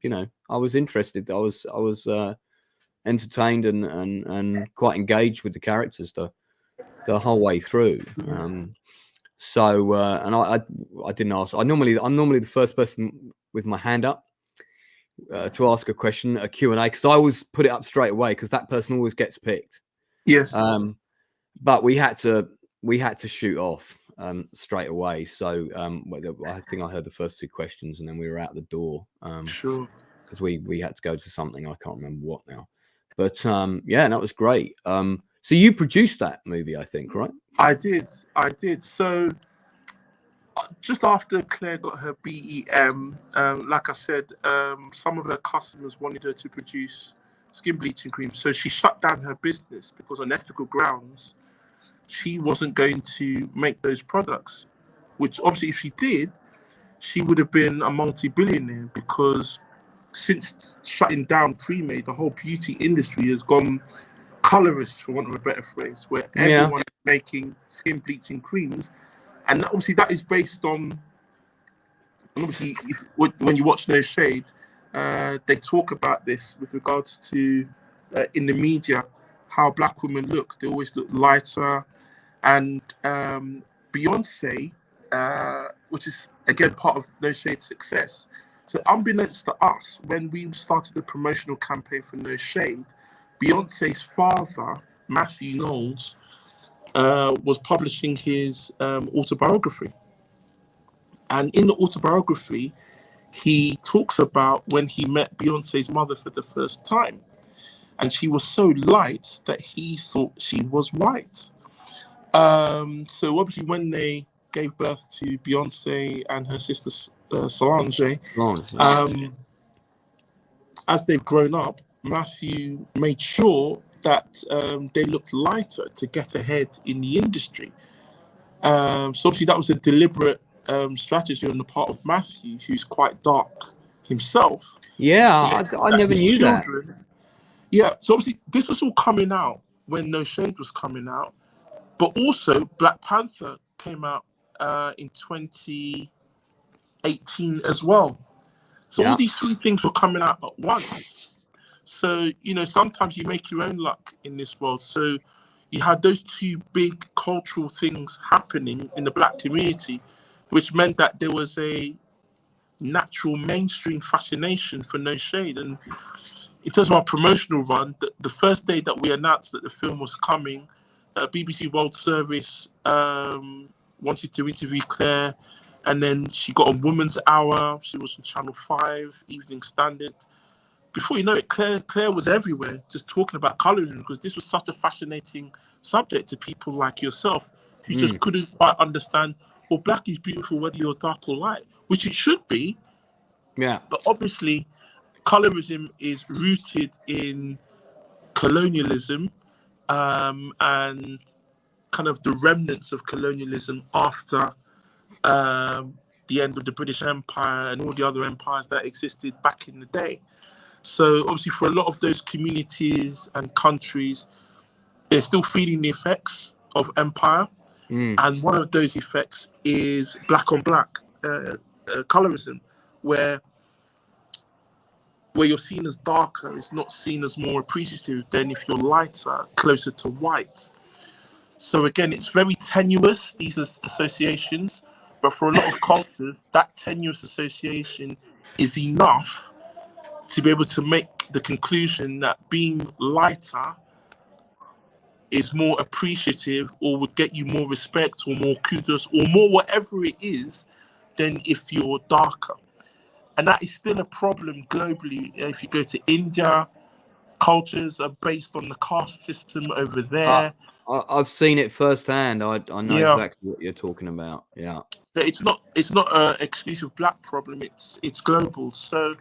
[SPEAKER 2] you know, I was interested. I was entertained and quite engaged with the characters the whole way through. So and I didn't ask. I'm normally the first person with my hand up to ask a question, a Q&A, because I always put it up straight away, because that person always gets picked.
[SPEAKER 3] Yes.
[SPEAKER 2] But we had to shoot off straight away. So I think I heard the first two questions, and then we were out the door.
[SPEAKER 3] Sure. Because
[SPEAKER 2] we had to go to something, I can't remember what now. But yeah, that was great. So you produced that movie, I think, right?
[SPEAKER 3] I did. So just after Claire got her BEM, like I said, some of her customers wanted her to produce skin bleaching cream. So she shut down her business, because on ethical grounds, she wasn't going to make those products, which obviously if she did, she would have been a multi-billionaire, because since shutting down pre-made, the whole beauty industry has gone colorist, for want of a better phrase, where everyone is making skin bleaching creams. And obviously that is based on, obviously when you watch No Shade, they talk about this with regards to in the media, how black women look. They always look lighter. And Beyonce, which is again part of No Shade's success. So unbeknownst to us, when we started the promotional campaign for No Shade, Beyonce's father, Matthew Knowles, was publishing his autobiography. And in the autobiography, he talks about when he met Beyonce's mother for the first time. And she was so light that he thought she was white. So obviously when they gave birth to Beyonce and her sister Solange, as they've grown up, Matthew made sure that they looked lighter to get ahead in the industry. So obviously that was a deliberate strategy on the part of Matthew, who's quite dark himself.
[SPEAKER 2] Yeah, I never knew that.
[SPEAKER 3] Yeah, so obviously this was all coming out when No Shade was coming out, but also Black Panther came out in 2018 as well. So all these three things were coming out at once. So, you know, sometimes you make your own luck in this world. So you had those two big cultural things happening in the Black community, which meant that there was a natural mainstream fascination for No Shade. And in terms of our promotional run, the first day that we announced that the film was coming, BBC World Service wanted to interview Claire, and then she got on Woman's Hour. She was on Channel 5, Evening Standard. Before you know it, Claire was everywhere, just talking about colouring, because this was such a fascinating subject to people like yourself, who just couldn't quite understand, well, black is beautiful whether you're dark or light, which it should be.
[SPEAKER 2] Yeah.
[SPEAKER 3] But obviously, colorism is rooted in colonialism and kind of the remnants of colonialism after the end of the British Empire and all the other empires that existed back in the day. So obviously for a lot of those communities and countries, they're still feeling the effects of empire. And one of those effects is black on black colorism, where you're seen as darker is not seen as more appreciative than if you're lighter, closer to white. So again, it's very tenuous, these associations, but for a lot of cultures, that tenuous association is enough to be able to make the conclusion that being lighter is more appreciative or would get you more respect or more kudos or more whatever it is than if you're darker. And that is still a problem globally. If you go to India, cultures are based on the caste system over there.
[SPEAKER 2] I've seen it firsthand. I know exactly what you're talking about. Yeah.
[SPEAKER 3] It's not an exclusive black problem. It's global. So,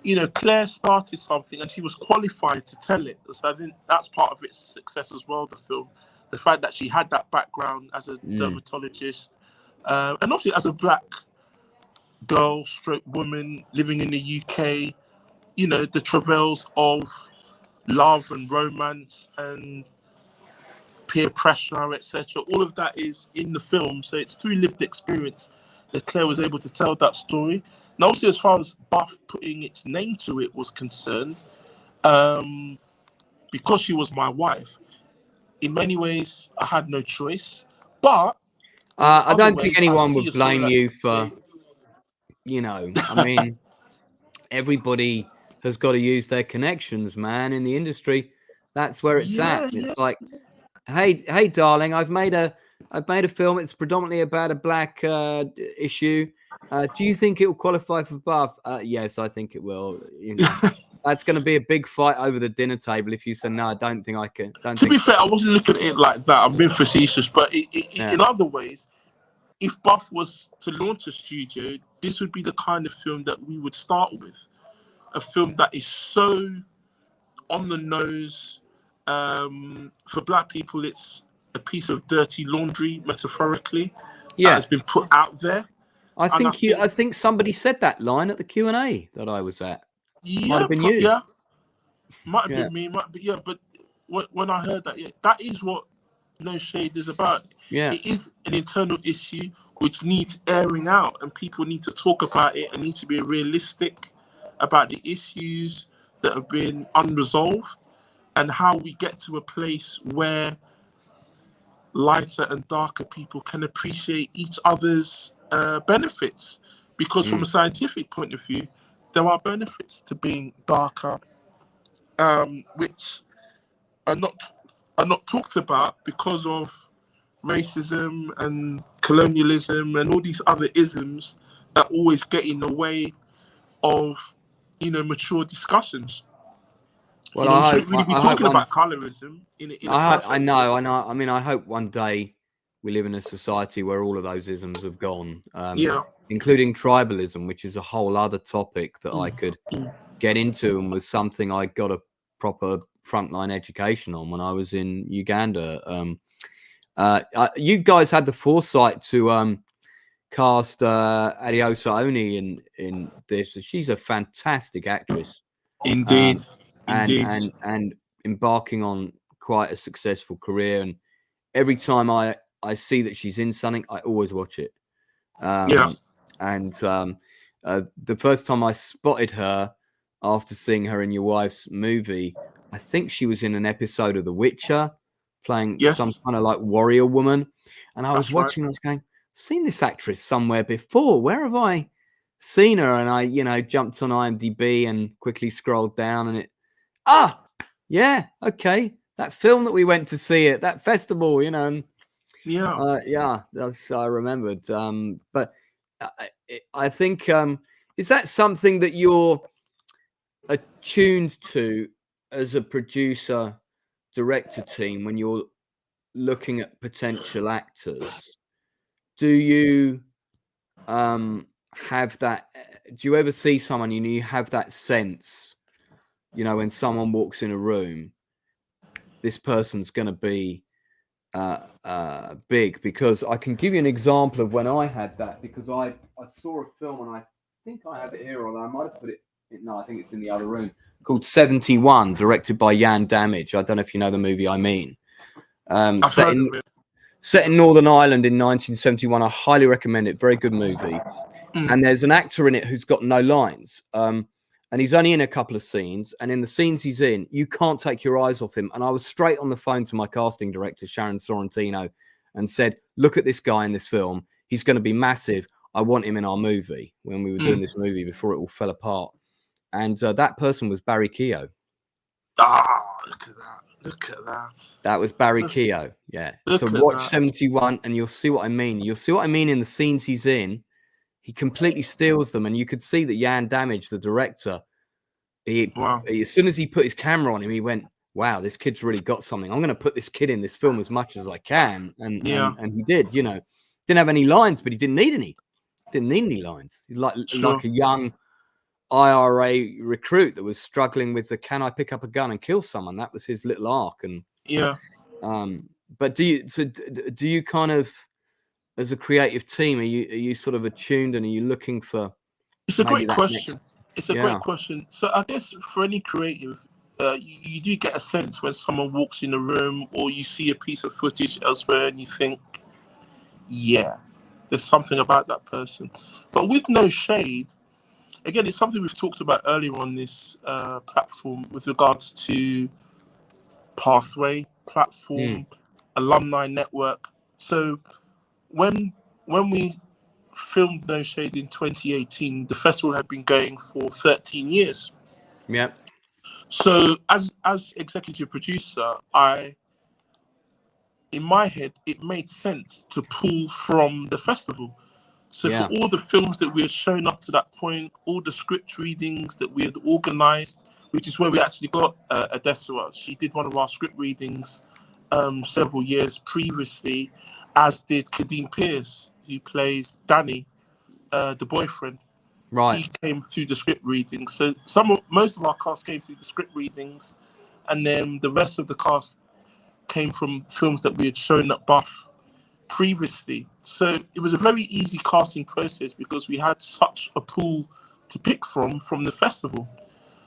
[SPEAKER 3] you know, Claire started something and she was qualified to tell it. So I think that's part of its success as well, the film. The fact that she had that background as a dermatologist and obviously as a black girl, stroke woman living in the UK, you know, the travails of love and romance and peer pressure, etc. All of that is in the film. So it's through lived experience that Claire was able to tell that story. Now, obviously, as far as Buff putting its name to it was concerned, because she was my wife, in many ways, I had no choice. But
[SPEAKER 2] I don't think anyone would blame you for, you know, I mean, everybody has got to use their connections, man, in the industry. That's where it's at. It's like, hey, darling, I've made a film. It's predominantly about a black issue. Do you think it will qualify for Buff? Yes, I think it will. You know, that's going to be a big fight over the dinner table if you say no. I don't think I can.
[SPEAKER 3] To be fair, I wasn't looking at it like that. I'm being facetious, but in other ways, if Buff was to launch a studio, this would be the kind of film that we would start with. A film that is so on the nose. For black people, it's a piece of dirty laundry, metaphorically, that has been put out there.
[SPEAKER 2] I think somebody said that line at the Q&A that I was at. Might have been you.
[SPEAKER 3] Yeah, might have been me. But when I heard that, that is what No Shade is about. Yeah, it is an internal issue which needs airing out, and people need to talk about it and need to be realistic about the issues that have been unresolved and how we get to a place where lighter and darker people can appreciate each other's benefits. Because from a scientific point of view, there are benefits to being darker, which are not talked about because of racism and colonialism and all these other isms that always get in the way of, you know, mature discussions.
[SPEAKER 2] Well,
[SPEAKER 3] you know, we shouldn't really be talking about colorism.
[SPEAKER 2] I know. I mean, I hope one day we live in a society where all of those isms have gone, including tribalism, which is a whole other topic that I could get into and was something I got a proper frontline education on when I was in Uganda. You guys had the foresight to cast Adiosa Oni in this. She's a fantastic actress.
[SPEAKER 3] Indeed.
[SPEAKER 2] And embarking on quite a successful career. And every time I see that she's in something, I always watch it. And the first time I spotted her after seeing her in your wife's movie, I think she was in an episode of The Witcher, playing some kind of like warrior woman. And I was watching, I was going, seen this actress somewhere before. Where have I seen her? And I, jumped on IMDb and quickly scrolled down, and okay, that film that we went to see at that festival, and that's I remembered. But I think is that something that you're attuned to as a producer director team when you're looking at potential actors? Do you have that? Do you ever see someone you have that sense, when someone walks in a room, this person's going to be big? Because I can give you an example of when I had that, because I saw a film, and I think I have it here, although I might have put it. No, I think it's in the other room, called 71, directed by Jan Damage. I don't know if you know the movie I mean. Set in Northern Ireland in 1971. I highly recommend it. Very good movie. And there's an actor in it who's got no lines. And he's only in a couple of scenes. And in the scenes he's in, you can't take your eyes off him. And I was straight on the phone to my casting director, Sharon Sorrentino, and said, look at this guy in this film. He's going to be massive. I want him in our movie, when we were doing this movie before it all fell apart. And that person was Barry Keogh.
[SPEAKER 3] Look at that.
[SPEAKER 2] That was Barry Keogh. Yeah. So watch 71 and you'll see what I mean. You'll see what I mean in the scenes he's in. He completely steals them. And you could see that Jan Damage, the director, he as soon as he put his camera on him, he went, wow, this kid's really got something. I'm going to put this kid in this film as much as I can. And he did, Didn't have any lines, but he didn't need any. Didn't need any lines. Like a young IRA recruit that was struggling with the can I pick up a gun and kill someone. That was his little arc. And but do you kind of, as a creative team, are you sort of attuned, and are you looking for?
[SPEAKER 3] It's a great question. Great question. So I guess for any creative, you do get a sense when someone walks in a room, or you see a piece of footage elsewhere, and you think, there's something about that person. But with no shade, again, it's something we've talked about earlier on this platform with regards to pathway, platform, alumni network. So when we filmed No Shade in 2018, the festival had been going for 13 years.
[SPEAKER 2] Yeah.
[SPEAKER 3] So as executive producer, in my head, it made sense to pull from the festival. So for all the films that we had shown up to that point, all the script readings that we had organized, which is where we actually got Adesua. She did one of our script readings several years previously, as did Kadeem Pierce, who plays Danny, the boyfriend.
[SPEAKER 2] Right.
[SPEAKER 3] He came through the script readings. So most of our cast came through the script readings, and then the rest of the cast came from films that we had shown at Buff previously. So it was a very easy casting process because we had such a pool to pick from the festival.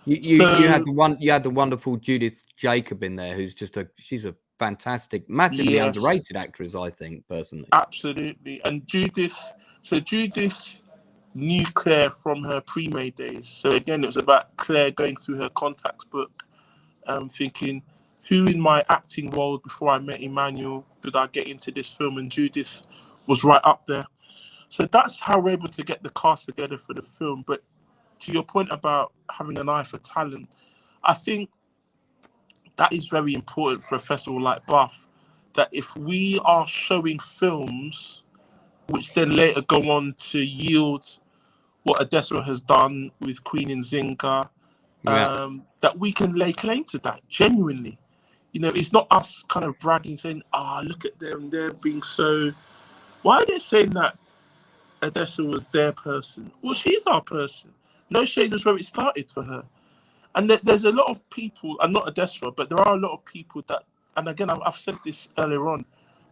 [SPEAKER 2] You had the wonderful Judith Jacob in there, who's she's a fantastic, massively underrated actress, I think, personally.
[SPEAKER 3] Absolutely. And Judith knew Claire from her pre-May days. So again, it was about Claire going through her contacts book, thinking, who in my acting world before I met Emmanuel did I get into this film? And Judith was right up there. So that's how we're able to get the cast together for the film. But to your point about having an eye for talent, I think that is very important for a festival like Buff, that if we are showing films which then later go on to yield what Adesua has done with Queen Nzinga, that we can lay claim to that genuinely. It's not us kind of bragging, saying, look at them, they're being so... Why are they saying that Adesua was their person? Well, she's our person. No Shade was where it started for her. And there's a lot of people, and not a desperate, but there are a lot of people that, and again, I've said this earlier on,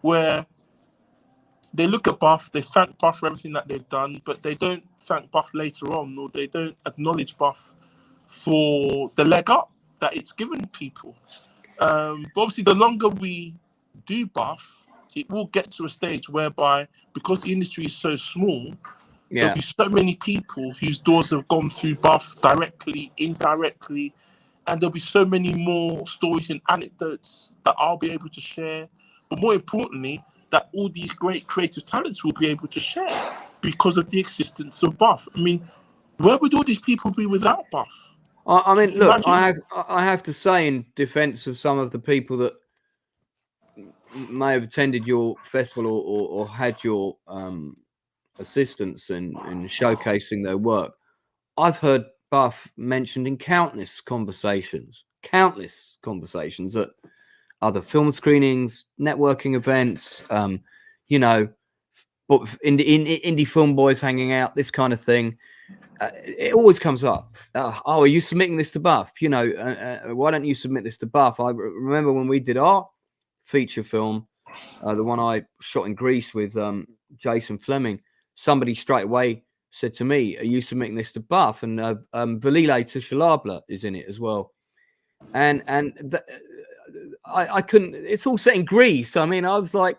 [SPEAKER 3] where they look at Buff, they thank Buff for everything that they've done, but they don't thank Buff later on, or they don't acknowledge Buff for the leg up that it's given people. But obviously, the longer we do Buff, it will get to a stage whereby, because the industry is so small, there'll be so many people whose doors have gone through Buff directly, indirectly, and there'll be so many more stories and anecdotes that I'll be able to share. But more importantly, that all these great creative talents will be able to share because of the existence of Buff. I mean, where would all these people be without Buff?
[SPEAKER 2] I mean, look, I have to say, in defence of some of the people that may have attended your festival or had your assistance in showcasing their work, I've heard Buff mentioned in countless conversations at other film screenings, networking events, you know, indie film boys hanging out, this kind of thing. It always comes up. Oh, are you submitting this to Buff? You know, why don't you submit this to Buff? I remember when we did our feature film, the one I shot in Greece with Jason Flemyng, somebody straight away said to me, are you submitting this to Buff? And Valile Tishalabla is in it as well. And I couldn't, it's all set in Greece. I mean, I was like,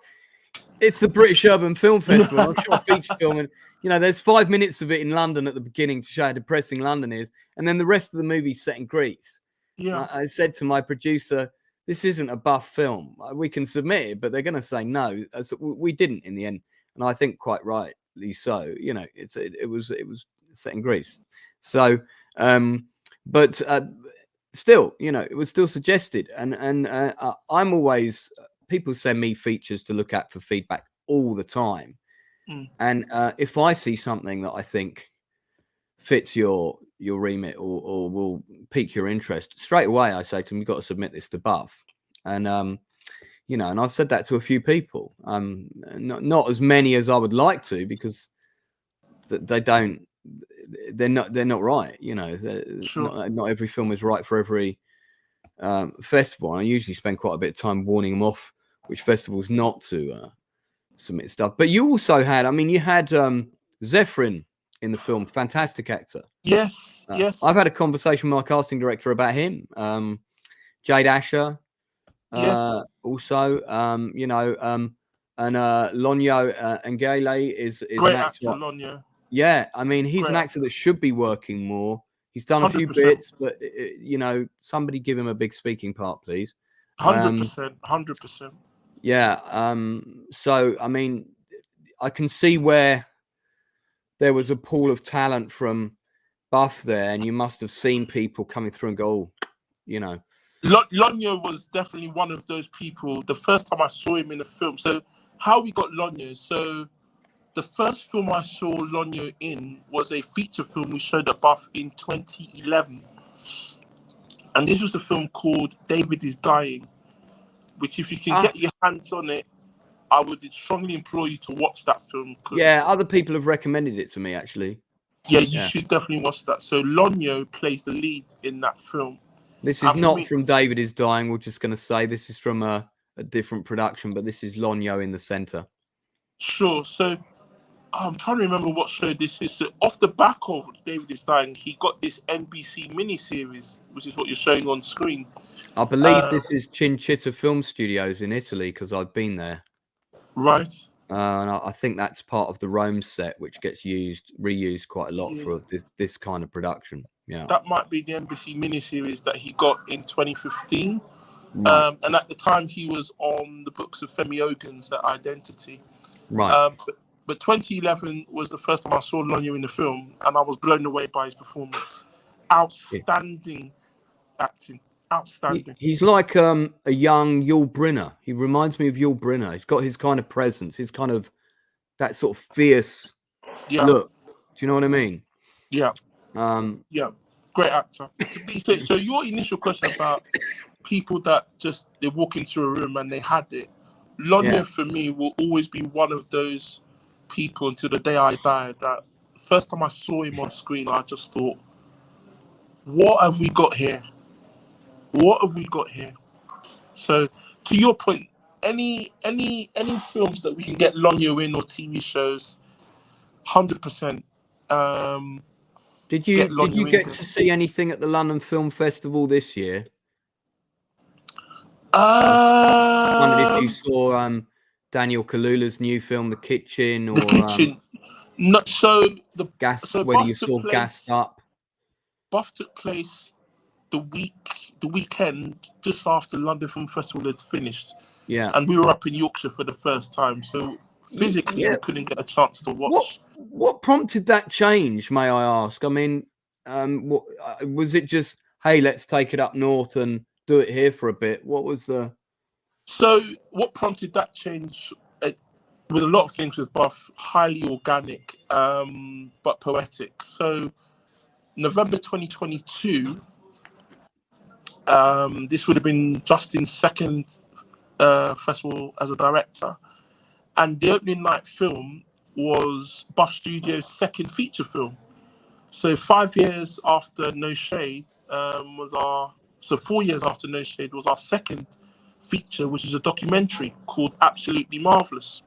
[SPEAKER 2] it's the British Urban Film Festival. I'm shot a feature film, and you know, there's 5 minutes of it in London at the beginning to show how depressing London is, and then the rest of the movie's set in Greece. Yeah, I said to my producer, "This isn't a Buff film. We can submit it, but they're going to say no." So we didn't in the end, and I think quite rightly so. You know, it was set in Greece. So, but still, you know, it was still suggested, and I'm always. People send me features to look at for feedback all the time. And if I see something that I think fits your remit or will pique your interest, straight away I say to them, you've got to submit this to Buff. And, you know, and I've said that to a few people, not as many as I would like to, because they're not right. You know, sure. not every film is right for every festival. I usually spend quite a bit of time warning them off which festivals not to submit stuff. But you also had, I mean, you had Zephyrin in the film, fantastic actor.
[SPEAKER 3] Yes, yes.
[SPEAKER 2] I've had a conversation with my casting director about him. Jade Asher,
[SPEAKER 3] yes.
[SPEAKER 2] Also, you know, and Lonyo Ngele is
[SPEAKER 3] great
[SPEAKER 2] an actor.
[SPEAKER 3] Lonyo.
[SPEAKER 2] Yeah, I mean, he's great an actor that should be working more. He's done a 100%. Few bits, but you know, somebody give him a big speaking part, please.
[SPEAKER 3] 100%, 100%.
[SPEAKER 2] Yeah. So, I mean, I can see where there was a pool of talent from Buff there, and you must have seen people coming through and go, oh, you know.
[SPEAKER 3] Lonyo was definitely one of those people. The first time I saw him in a film. So, how we got Lonyo? So, the first film I saw Lonyo in was a feature film we showed at Buff in 2011. And this was a film called David is Dying, which if you can get your hands on it, I would strongly implore you to watch that film.
[SPEAKER 2] Yeah, other people have recommended it to me, actually.
[SPEAKER 3] Yeah, you should definitely watch that. So Lonyo plays the lead in that film.
[SPEAKER 2] This is not from David is Dying. We're just going to say this is from a different production, but this is Lonyo in the center.
[SPEAKER 3] Sure. So I'm trying to remember what show this is. So off the back of David is Dying, he got this NBC miniseries, which is what you're showing on screen.
[SPEAKER 2] I believe this is Cinecittà Film Studios in Italy, because I've been there.
[SPEAKER 3] Right.
[SPEAKER 2] And I think that's part of the Rome set, which gets reused quite a lot for this kind of production. Yeah.
[SPEAKER 3] That might be the NBC miniseries that he got in 2015. Right. And at the time, he was on the books of Femi Ogun's Identity.
[SPEAKER 2] Right.
[SPEAKER 3] But 2011 was the first time I saw Lonyo in the film, and I was blown away by his performance. Outstanding acting. Outstanding.
[SPEAKER 2] He's like a young Yul Brynner. He reminds me of Yul Brynner. He's got his kind of presence, his kind of that sort of fierce look. Do you know what I mean?
[SPEAKER 3] Yeah. Yeah. Great actor. So your initial question about people that just they walk into a room and they had it. Lonyo for me will always be one of those people until the day I die. That first time I saw him on screen, I just thought, what have we got here? What have we got here? So, to your point, any films that we can get Lonyo in or TV shows, 100%.
[SPEAKER 2] Did you get to see anything at the London Film Festival this year? I wondered if you saw Daniel Kaluuya's new film, The Kitchen, or
[SPEAKER 3] The Kitchen. Not so the
[SPEAKER 2] Gas.
[SPEAKER 3] so
[SPEAKER 2] Whether
[SPEAKER 3] Buff
[SPEAKER 2] you
[SPEAKER 3] took
[SPEAKER 2] saw
[SPEAKER 3] place,
[SPEAKER 2] Gassed Up.
[SPEAKER 3] Buff took place the weekend just after London Film Festival had finished.
[SPEAKER 2] Yeah,
[SPEAKER 3] and we were up in Yorkshire for the first time, so physically we couldn't get a chance to watch.
[SPEAKER 2] What prompted that change, may I ask? I mean, was it just, hey, let's take it up north and do it here for a bit? What was the...
[SPEAKER 3] So what prompted that change, with a lot of things with Buff, highly organic, but poetic. So November 2022, this would have been Justin's second festival as a director, and the opening night film was Buff Studios' second feature film. So 5 years after No Shade 4 years after No Shade was our second feature, which is a documentary called Absolutely Marvelous,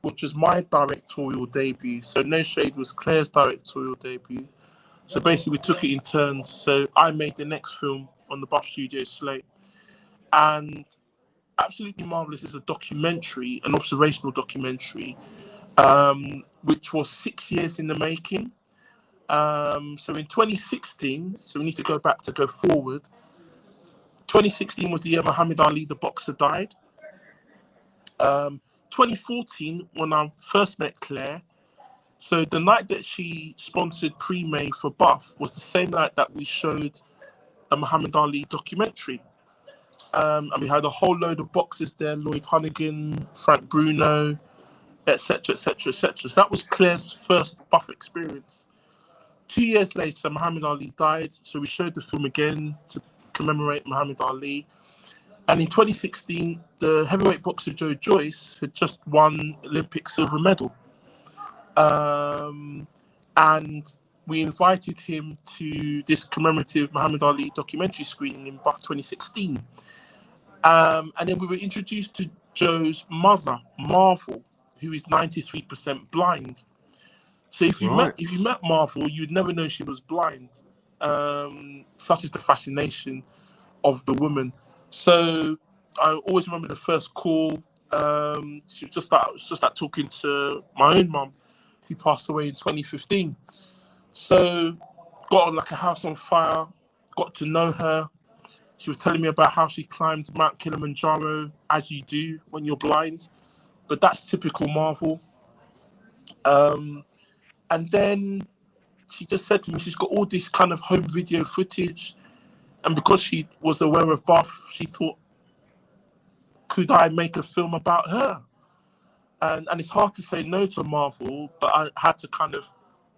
[SPEAKER 3] which was my directorial debut. So No Shade was Claire's directorial debut. So basically we took it in turns. So I made the next film on the Buff Studios slate, and Absolutely Marvelous is a documentary, an observational documentary, which was 6 years in the making. So in 2016, so we need to go back to go forward. 2016 was the year Muhammad Ali, the boxer, died. 2014, when I first met Claire, so the night that she sponsored Pre-May for Buff was the same night that we showed a Muhammad Ali documentary. And we had a whole load of boxers there, Lloyd Hunnigan, Frank Bruno, etc., etc., etc. So that was Claire's first Buff experience. 2 years later, Muhammad Ali died, so we showed the film again to commemorate Muhammad Ali. And in 2016, the heavyweight boxer Joe Joyce had just won Olympic silver medal. And we invited him to this commemorative Muhammad Ali documentary screening in Buff 2016. And then we were introduced to Joe's mother, Marvel, who is 93% blind. So if you met Marvel, you'd never know she was blind. Such is the fascination of the woman. So I always remember the first call. She was just that talking to my own mum, who passed away in 2015. So got on like a house on fire, got to know her. She was telling me about how she climbed Mount Kilimanjaro, as you do when you're blind. But that's typical Marvel. And then she just said to me, she's got all this kind of home video footage. And because she was aware of Buff, she thought, could I make a film about her? And it's hard to say no to Marvel, but I had to kind of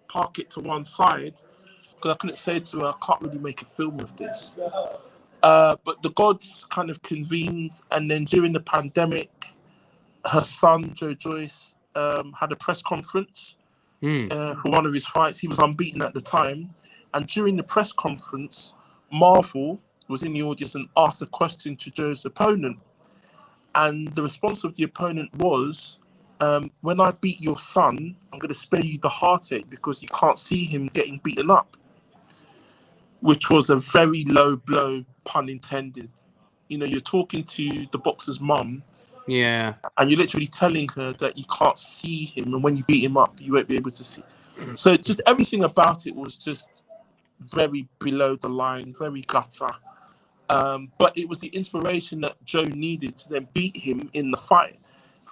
[SPEAKER 3] park it to one side because I couldn't say to her, I can't really make a film of this. But the gods kind of convened, and then during the pandemic, her son, Joe Joyce, had a press conference for one of his fights. He was unbeaten at the time. And during the press conference, Marvel was in the audience and asked a question to Joe's opponent. And the response of the opponent was, when I beat your son, I'm going to spare you the heartache because you can't see him getting beaten up. Which was a very low blow, pun intended. You know, you're talking to the boxer's mum.
[SPEAKER 2] Yeah.
[SPEAKER 3] And you're literally telling her that you can't see him, and when you beat him up, you won't be able to see. So just everything about it was just very below the line, very gutter. But it was the inspiration that Joe needed to then beat him in the fight,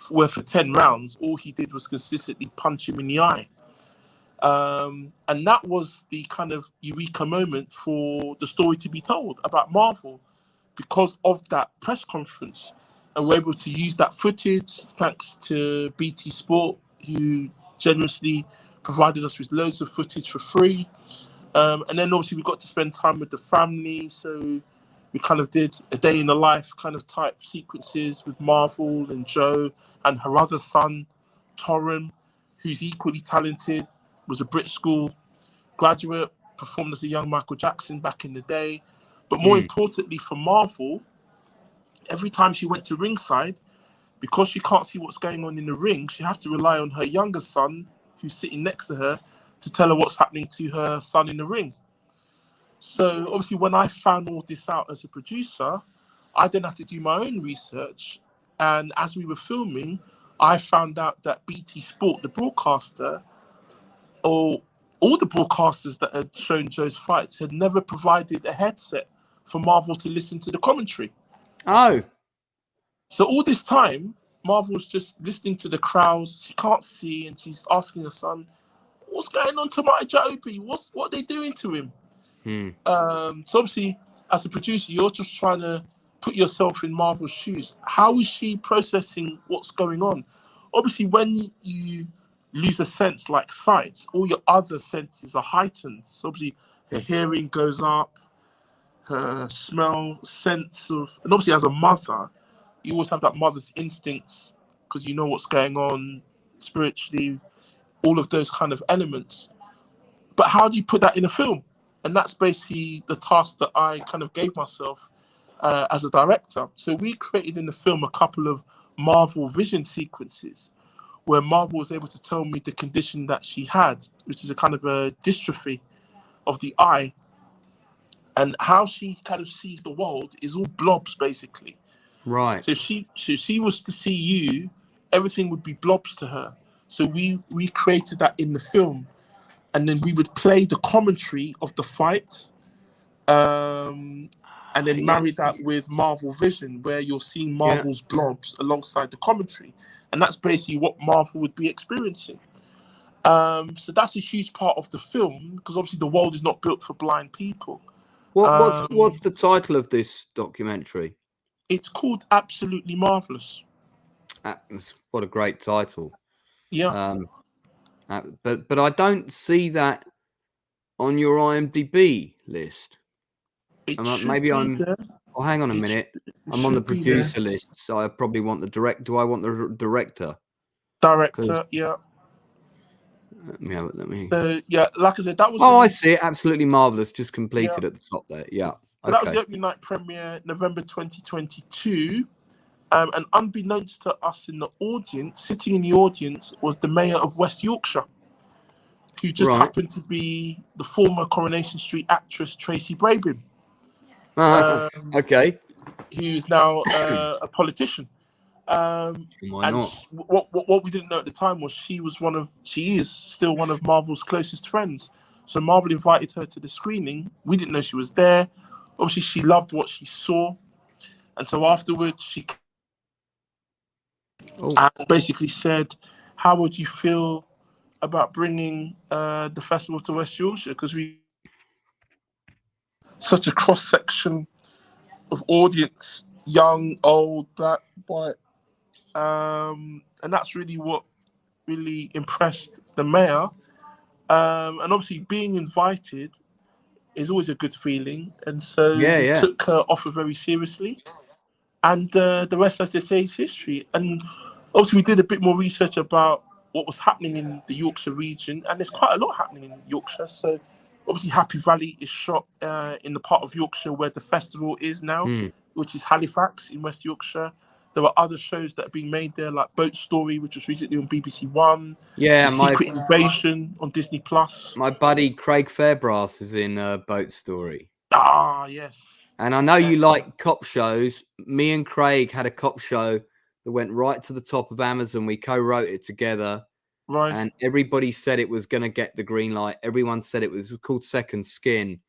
[SPEAKER 3] where for 10 rounds, all he did was consistently punch him in the eye. And that was the kind of eureka moment for the story to be told about Marvel because of that press conference. And we're able to use that footage thanks to BT Sport, who generously provided us with loads of footage for free. And then obviously we got to spend time with the family. So we kind of did a day in the life kind of type sequences with Marvel and Joe and her other son, Torren, who's equally talented, was a Brit School graduate. performed as a young Michael Jackson back in the day. But more importantly for Marvel, every time she went to ringside, because she can't see what's going on in the ring, she has to rely on her younger son, who's sitting next to her, to tell her what's happening to her son in the ring. So obviously when I found all this out as a producer, I then had to do my own research. And as we were filming, I found out that BT Sport, the broadcaster, or all the broadcasters that had shown Joe's fights, had never provided a headset for Marvel to listen to the commentary.
[SPEAKER 2] Oh.
[SPEAKER 3] So all this time, Marvel's just listening to the crowd. She can't see, and she's asking her son, "What's going on to my Joby? What are they doing to him?" So obviously, as a producer, you're just trying to put yourself in Marvel's shoes. How is she processing what's going on? Obviously, when you lose a sense like sight, all your other senses are heightened. So obviously, her hearing goes up, her smell, sense of, and obviously as a mother, you always have that mother's instincts because you know what's going on spiritually, all of those kind of elements. But how do you put that in a film? And that's basically the task that I kind of gave myself as a director. So we created in the film a couple of Marvel vision sequences where Marvel was able to tell me the condition that she had, which is a kind of a dystrophy of the eye. And how she kind of sees the world is all blobs, basically.
[SPEAKER 2] Right.
[SPEAKER 3] So if she was to see you, everything would be blobs to her. So we created that in the film. And then we would play the commentary of the fight, and then marry that with Marvel Vision, where you're seeing Marvel's blobs alongside the commentary. And that's basically what Marvel would be experiencing. So that's a huge part of the film, because obviously the world is not built for blind people.
[SPEAKER 2] What's the title of this documentary?
[SPEAKER 3] It's called Absolutely Marvelous.
[SPEAKER 2] What a great title.
[SPEAKER 3] Yeah.
[SPEAKER 2] But I don't see that on your IMDb list. Maybe I'm.
[SPEAKER 3] There.
[SPEAKER 2] Oh, hang on a minute. I'm on the producer list, so I probably want the direct. Do I want the director?
[SPEAKER 3] Director, yeah.
[SPEAKER 2] Let me.
[SPEAKER 3] Yeah, like I said, that was.
[SPEAKER 2] Oh, I see it. Absolutely Marvelous. Just completed at the top there. Yeah.
[SPEAKER 3] So that was the opening night premiere, November 2022. And unbeknownst to us in the audience, sitting in the audience was the mayor of West Yorkshire, who just happened to be the former Coronation Street actress Tracy Brabin.
[SPEAKER 2] Okay.
[SPEAKER 3] Who's now a politician.
[SPEAKER 2] Why not?
[SPEAKER 3] What we didn't know at the time was she is still one of Marvel's closest friends. So Marvel invited her to the screening. We didn't know she was there. Obviously, she loved what she saw. And so afterwards, she basically said, "How would you feel about bringing the festival to West Yorkshire? Because we such a cross section of audience, young, old, black, white, and that's really what really impressed the mayor. And obviously, being invited is always a good feeling, and so we took her offer very seriously. And the rest, as they say, is history. And obviously, we did a bit more research about what was happening in the Yorkshire region, and there's quite a lot happening in Yorkshire. So obviously, Happy Valley is shot in the part of Yorkshire where the festival is now, which is Halifax in West Yorkshire. There are other shows that are being made there, like Boat Story, which was recently on BBC One.
[SPEAKER 2] Yeah,
[SPEAKER 3] Secret Invasion on Disney Plus.
[SPEAKER 2] My buddy Craig Fairbrass is in Boat Story.
[SPEAKER 3] Ah, yes.
[SPEAKER 2] And I know you like cop shows. Me and Craig had a cop show that went right to the top of Amazon. We co-wrote it together.
[SPEAKER 3] Right.
[SPEAKER 2] And everybody said it was going to get the green light. Everyone said it was called Second Skin.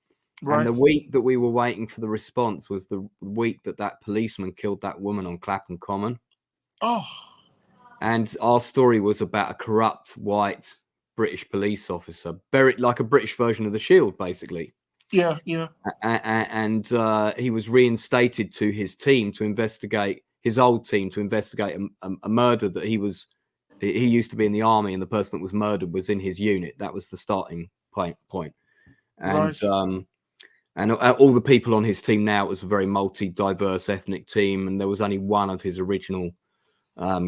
[SPEAKER 2] Right. And the week that we were waiting for the response was the week that policeman killed that woman on Clapham Common.
[SPEAKER 3] Oh.
[SPEAKER 2] And our story was about a corrupt white British police officer, buried like a British version of The Shield, basically.
[SPEAKER 3] Yeah, yeah.
[SPEAKER 2] And he was reinstated to his team to investigate, his old team to investigate a murder that he used to be in the army, and the person that was murdered was in his unit. That was the starting point. And and all the people on his team now, it was a very multi-diverse ethnic team, and there was only one of his original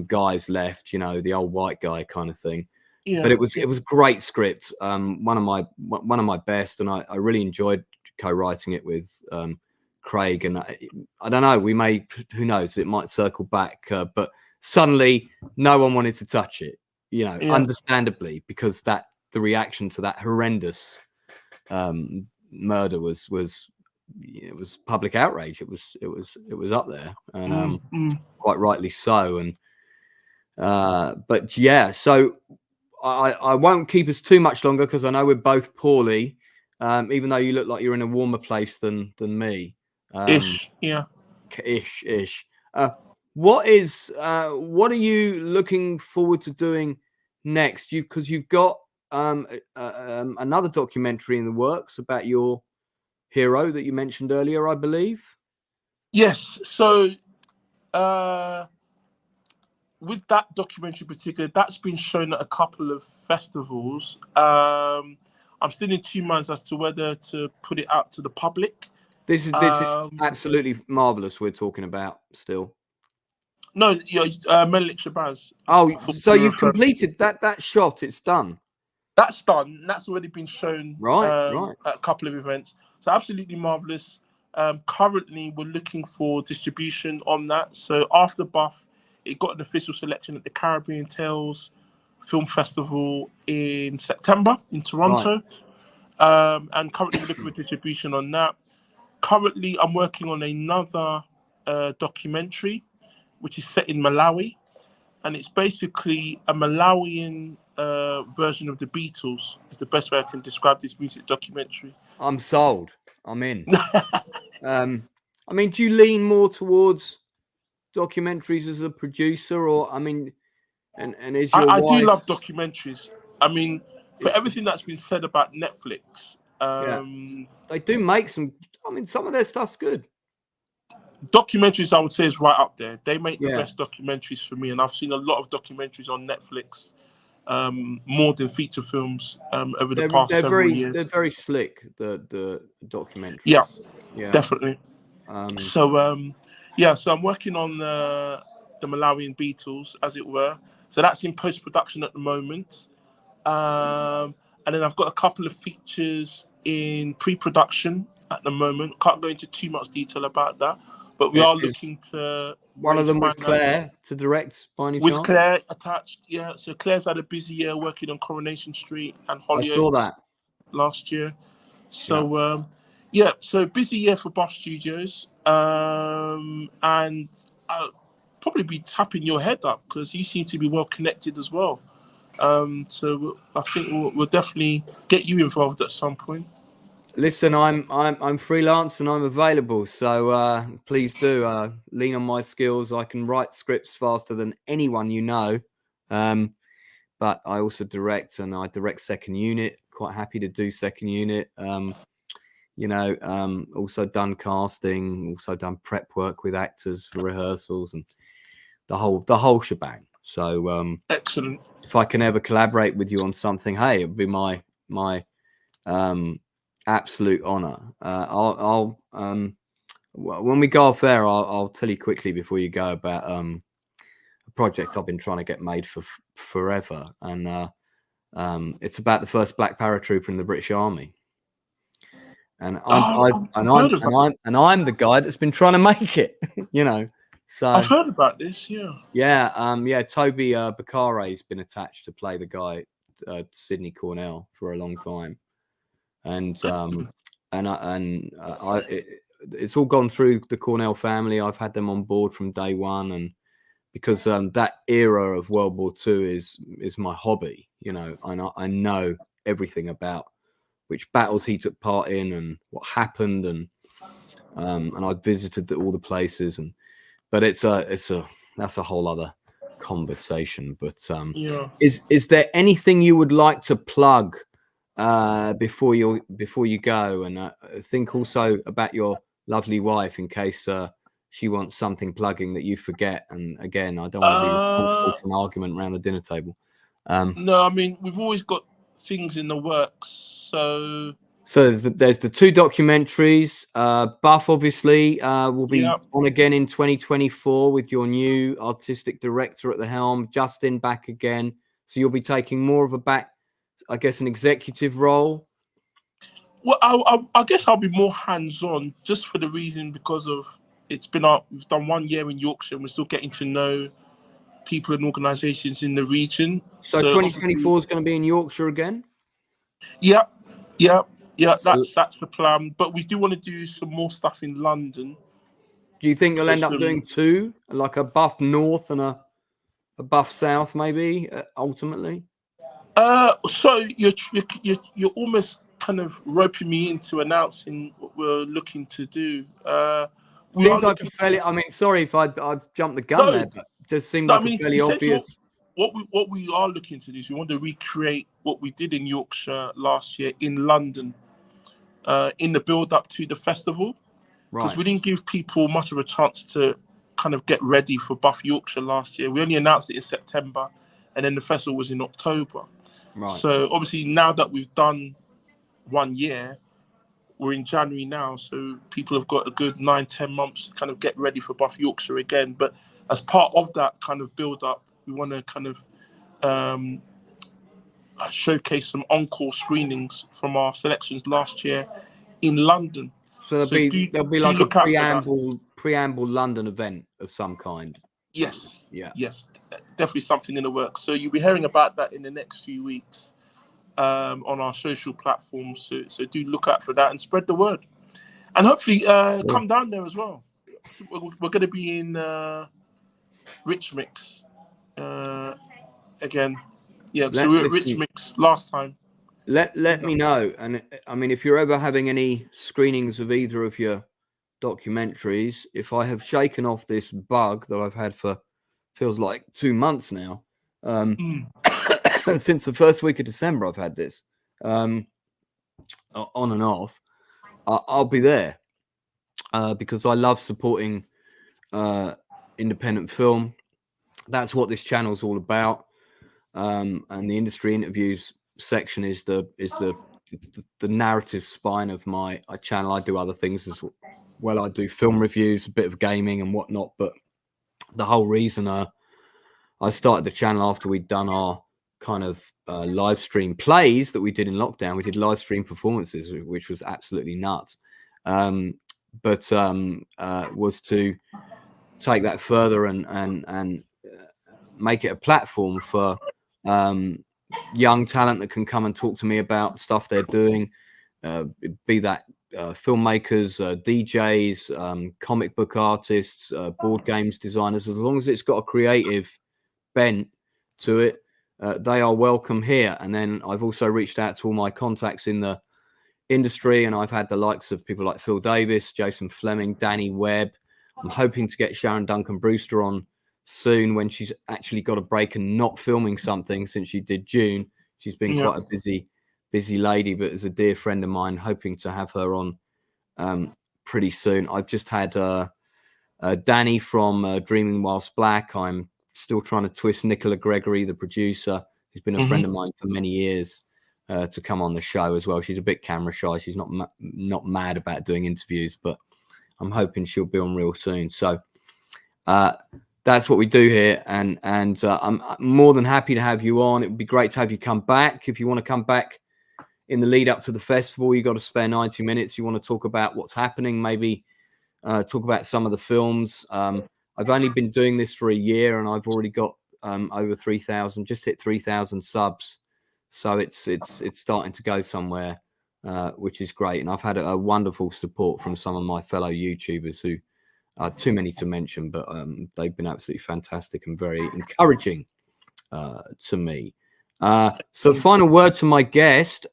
[SPEAKER 2] guys left, you know, the old white guy kind of thing. but it was a great script. One of my best, and I really enjoyed co-writing it with Craig. And I don't know, we may, who knows, it might circle back, but suddenly no one wanted to touch it, you know, understandably, because the reaction to that horrendous murder was it was public outrage. It was up there, and quite rightly so. And but yeah, so I won't keep us too much longer, because I know we're both poorly, even though you look like you're in a warmer place than me.
[SPEAKER 3] Ish.
[SPEAKER 2] What are you looking forward to doing next? Because you've got another documentary in the works about your hero that you mentioned earlier, I believe.
[SPEAKER 3] Yes. So with that documentary in particular, that's been shown at a couple of festivals. I'm still in two minds as to whether to put it out to the public.
[SPEAKER 2] This is absolutely marvelous. We're talking about still.
[SPEAKER 3] No, Menelik Shabazz.
[SPEAKER 2] Oh, so you've completed that shot? It's done.
[SPEAKER 3] That's done. That's already been shown
[SPEAKER 2] right
[SPEAKER 3] at a couple of events. So absolutely marvelous. Currently, we're looking for distribution on that. So after Buff, it got an official selection at the Caribbean Tales Film Festival in September in Toronto. Right. And currently we're looking for distribution on that. Currently, I'm working on another documentary, which is set in Malawi. And it's basically a Malawian version of the Beatles. Is the best way I can describe this music documentary.
[SPEAKER 2] I'm sold. I'm in. I mean, do you lean more towards documentaries as a producer, or and is your
[SPEAKER 3] I
[SPEAKER 2] wife...
[SPEAKER 3] do love documentaries. I mean, for everything that's been said about Netflix,
[SPEAKER 2] they do make some. I mean, some of their stuff's good.
[SPEAKER 3] Documentaries, I would say, is right up there. They make the best documentaries for me, and I've seen a lot of documentaries on Netflix, more than feature films over the past several years.
[SPEAKER 2] They're very slick, the documentaries.
[SPEAKER 3] Yeah, definitely. So I'm working on the Malawian Beatles, as it were. So that's in post-production at the moment. And then I've got a couple of features in pre-production at the moment. Can't go into too much detail about that. But we are looking to...
[SPEAKER 2] One of them with Claire to direct, by any chance?
[SPEAKER 3] With Claire attached, yeah. So Claire's had a busy year working on Coronation Street and Hollyoaks.
[SPEAKER 2] I saw that.
[SPEAKER 3] Last year. So, so busy year for Buff Studios. And I'll probably be tapping your head up, because you seem to be well connected as well. So I think we'll definitely get you involved at some point.
[SPEAKER 2] Listen, I'm freelance and I'm available, so please do lean on my skills. I can write scripts faster than anyone you know, but I also direct, and I direct second unit. Quite happy to do second unit. Also done casting, also done prep work with actors for rehearsals, and the whole shebang. So
[SPEAKER 3] excellent.
[SPEAKER 2] If I can ever collaborate with you on something, hey, it'd be my absolute honor. I'll when we go off there, I'll tell you quickly before you go about a project I've been trying to get made for forever, and it's about the first black paratrooper in the British Army. And I'm the guy that's been trying to make it, you know. So
[SPEAKER 3] I've heard about this,
[SPEAKER 2] Toby Bakare's been attached to play the guy, Sidney Cornell, for a long time, and it's all gone through the Cornell family. I've had them on board from day one, and because that era of World War II is my hobby, you know, and I know everything about which battles he took part in and what happened, and I visited all the places, but that's a whole other conversation. But is there anything you would like to plug before you go? And think also about your lovely wife, in case she wants something plugging that you forget. And again, I don't want to be responsible for an argument around the dinner table.
[SPEAKER 3] No, I mean, we've always got things in the works. So
[SPEAKER 2] there's the two documentaries. Buff obviously will be on again in 2024 with your new artistic director at the helm. Justin back again. So you'll be taking more of an executive role.
[SPEAKER 3] Well, I guess I'll be more hands-on, just for the reason because of we've done 1 year in Yorkshire and we're still getting to know people and organisations in the region.
[SPEAKER 2] So 2024 is going to be in Yorkshire again?
[SPEAKER 3] Yeah.
[SPEAKER 2] So,
[SPEAKER 3] That's the plan. But we do want to do some more stuff in London.
[SPEAKER 2] Do you think you'll end up doing 2, like a buff north and a buff south, maybe ultimately?
[SPEAKER 3] So you're almost kind of roping me into announcing what we're looking to do.
[SPEAKER 2] Seems like a fairly. I mean, sorry if I've jumped the gun there, but it just seemed like a fairly obvious.
[SPEAKER 3] What we are looking to do is we want to recreate what we did in Yorkshire last year in London, in the build up to the festival, because we didn't give people much of a chance to kind of get ready for Buff Yorkshire last year. We only announced it in September, and then the festival was in October. Right. So obviously now that we've done 1 year, we're in January now, so people have got a good 9-10 months to kind of get ready for Buff Yorkshire again. But as part of that kind of build up, we want to kind of showcase some encore screenings from our selections last year in London.
[SPEAKER 2] So there'll be like a preamble London event of some kind.
[SPEAKER 3] Yes. Yeah. Yes, definitely something in the works. So you'll be hearing about that in the next few weeks on our social platforms. So do look out for that and spread the word. And hopefully come down there as well. We're going to be in Rich Mix again. Yeah, so we were at Rich Mix last time.
[SPEAKER 2] Let me know. And I mean, if you're ever having any screenings of either of your documentaries, if I have shaken off this bug that I've had for feels like 2 months now, since the first week of December, I've had this on and off. I'll be there because I love supporting independent film. That's what this channel is all about. And the industry interviews section is the narrative spine of my channel. I do other things as well. I do film reviews, a bit of gaming and whatnot. But the whole reason I started the channel after we'd done our kind of live stream plays that we did in lockdown. We did live stream performances, which was absolutely nuts. But was to take that further and make it a platform for young talent that can come and talk to me about stuff they're doing, be that filmmakers, DJs, comic book artists, board games designers. As long as it's got a creative bent to it, they are welcome here. And then I've also reached out to all my contacts in the industry, and I've had the likes of people like Phil Davis, Jason Flemyng, Danny Webb. I'm hoping to get Sharon Duncan Brewster on soon when she's actually got a break and not filming something since she did June. She's been quite a busy lady, but as a dear friend of mine, hoping to have her on pretty soon. I've just had Danny from Dreaming Whilst Black. I'm still trying to twist Nicola Gregory, the producer, who's been a friend of mine for many years, to come on the show as well. She's a bit camera shy. She's not mad about doing interviews, but I'm hoping she'll be on real soon. So that's what we do here, and I'm more than happy to have you on. It would be great to have you come back. If you want to come back in the lead up to the festival, you got to spare 90 minutes. You want to talk about what's happening, maybe talk about some of the films. I've only been doing this for a year, and I've already got over 3,000, just hit 3,000 subs. So it's starting to go somewhere, which is great. And I've had a wonderful support from some of my fellow YouTubers who are too many to mention, but they've been absolutely fantastic and very encouraging to me. So final word to my guest.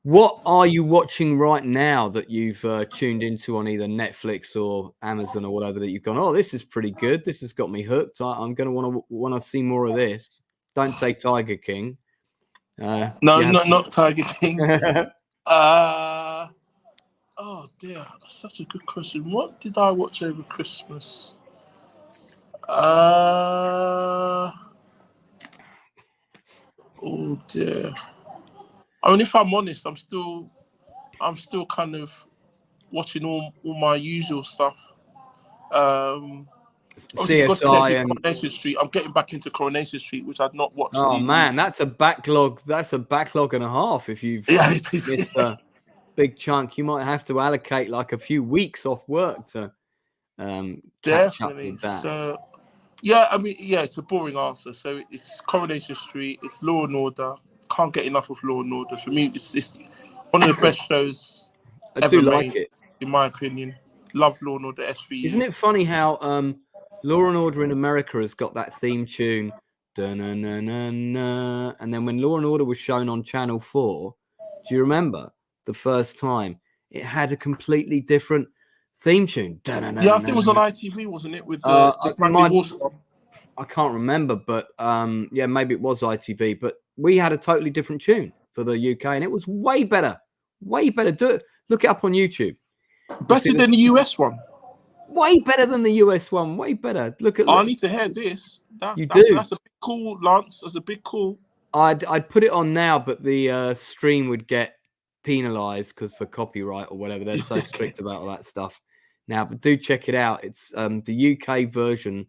[SPEAKER 2] What are you watching right now that you've tuned into on either Netflix or Amazon or whatever, that you've gone, oh, this is pretty good. This has got me hooked. I'm going to want to see more of this. Don't say Tiger King.
[SPEAKER 3] No, not Tiger King. Oh dear, such a good question. What did I watch over Christmas? Oh dear. I mean, if I'm honest, I'm still kind of watching all my usual stuff.
[SPEAKER 2] CSI and
[SPEAKER 3] Coronation Street. I'm getting back into Coronation Street, which I'd not watched.
[SPEAKER 2] Oh man, that's a backlog. That's a backlog and a half. If you've missed a big chunk, you might have to allocate like a few weeks off work to catch up with that.
[SPEAKER 3] So, yeah, I mean, yeah, it's a boring answer. So it's Coronation Street. It's Law and Order. Can't get enough of Law and Order. For me, it's one of the best shows ever made, in my opinion. Love Law and Order SVU.
[SPEAKER 2] Isn't it funny how Law and Order in America has got that theme tune, da-na-na-na-na, and then when Law and Order was shown on Channel 4, do you remember the first time it had a completely different theme tune?
[SPEAKER 3] Yeah, I think it was on ITV, wasn't it? With the Bradley Walsh one.
[SPEAKER 2] I can't remember, but yeah, maybe it was ITV. But we had a totally different tune for the UK, and it was way better. Way better. Look it up on YouTube.
[SPEAKER 3] Better than the US one.
[SPEAKER 2] Way better than the US one. Way better.
[SPEAKER 3] I need to hear this. That's a big call, Lance. That's a big call.
[SPEAKER 2] I'd put it on now, but the stream would get penalized because for copyright or whatever. They're so strict about all that stuff now. But do check it out. It's the UK version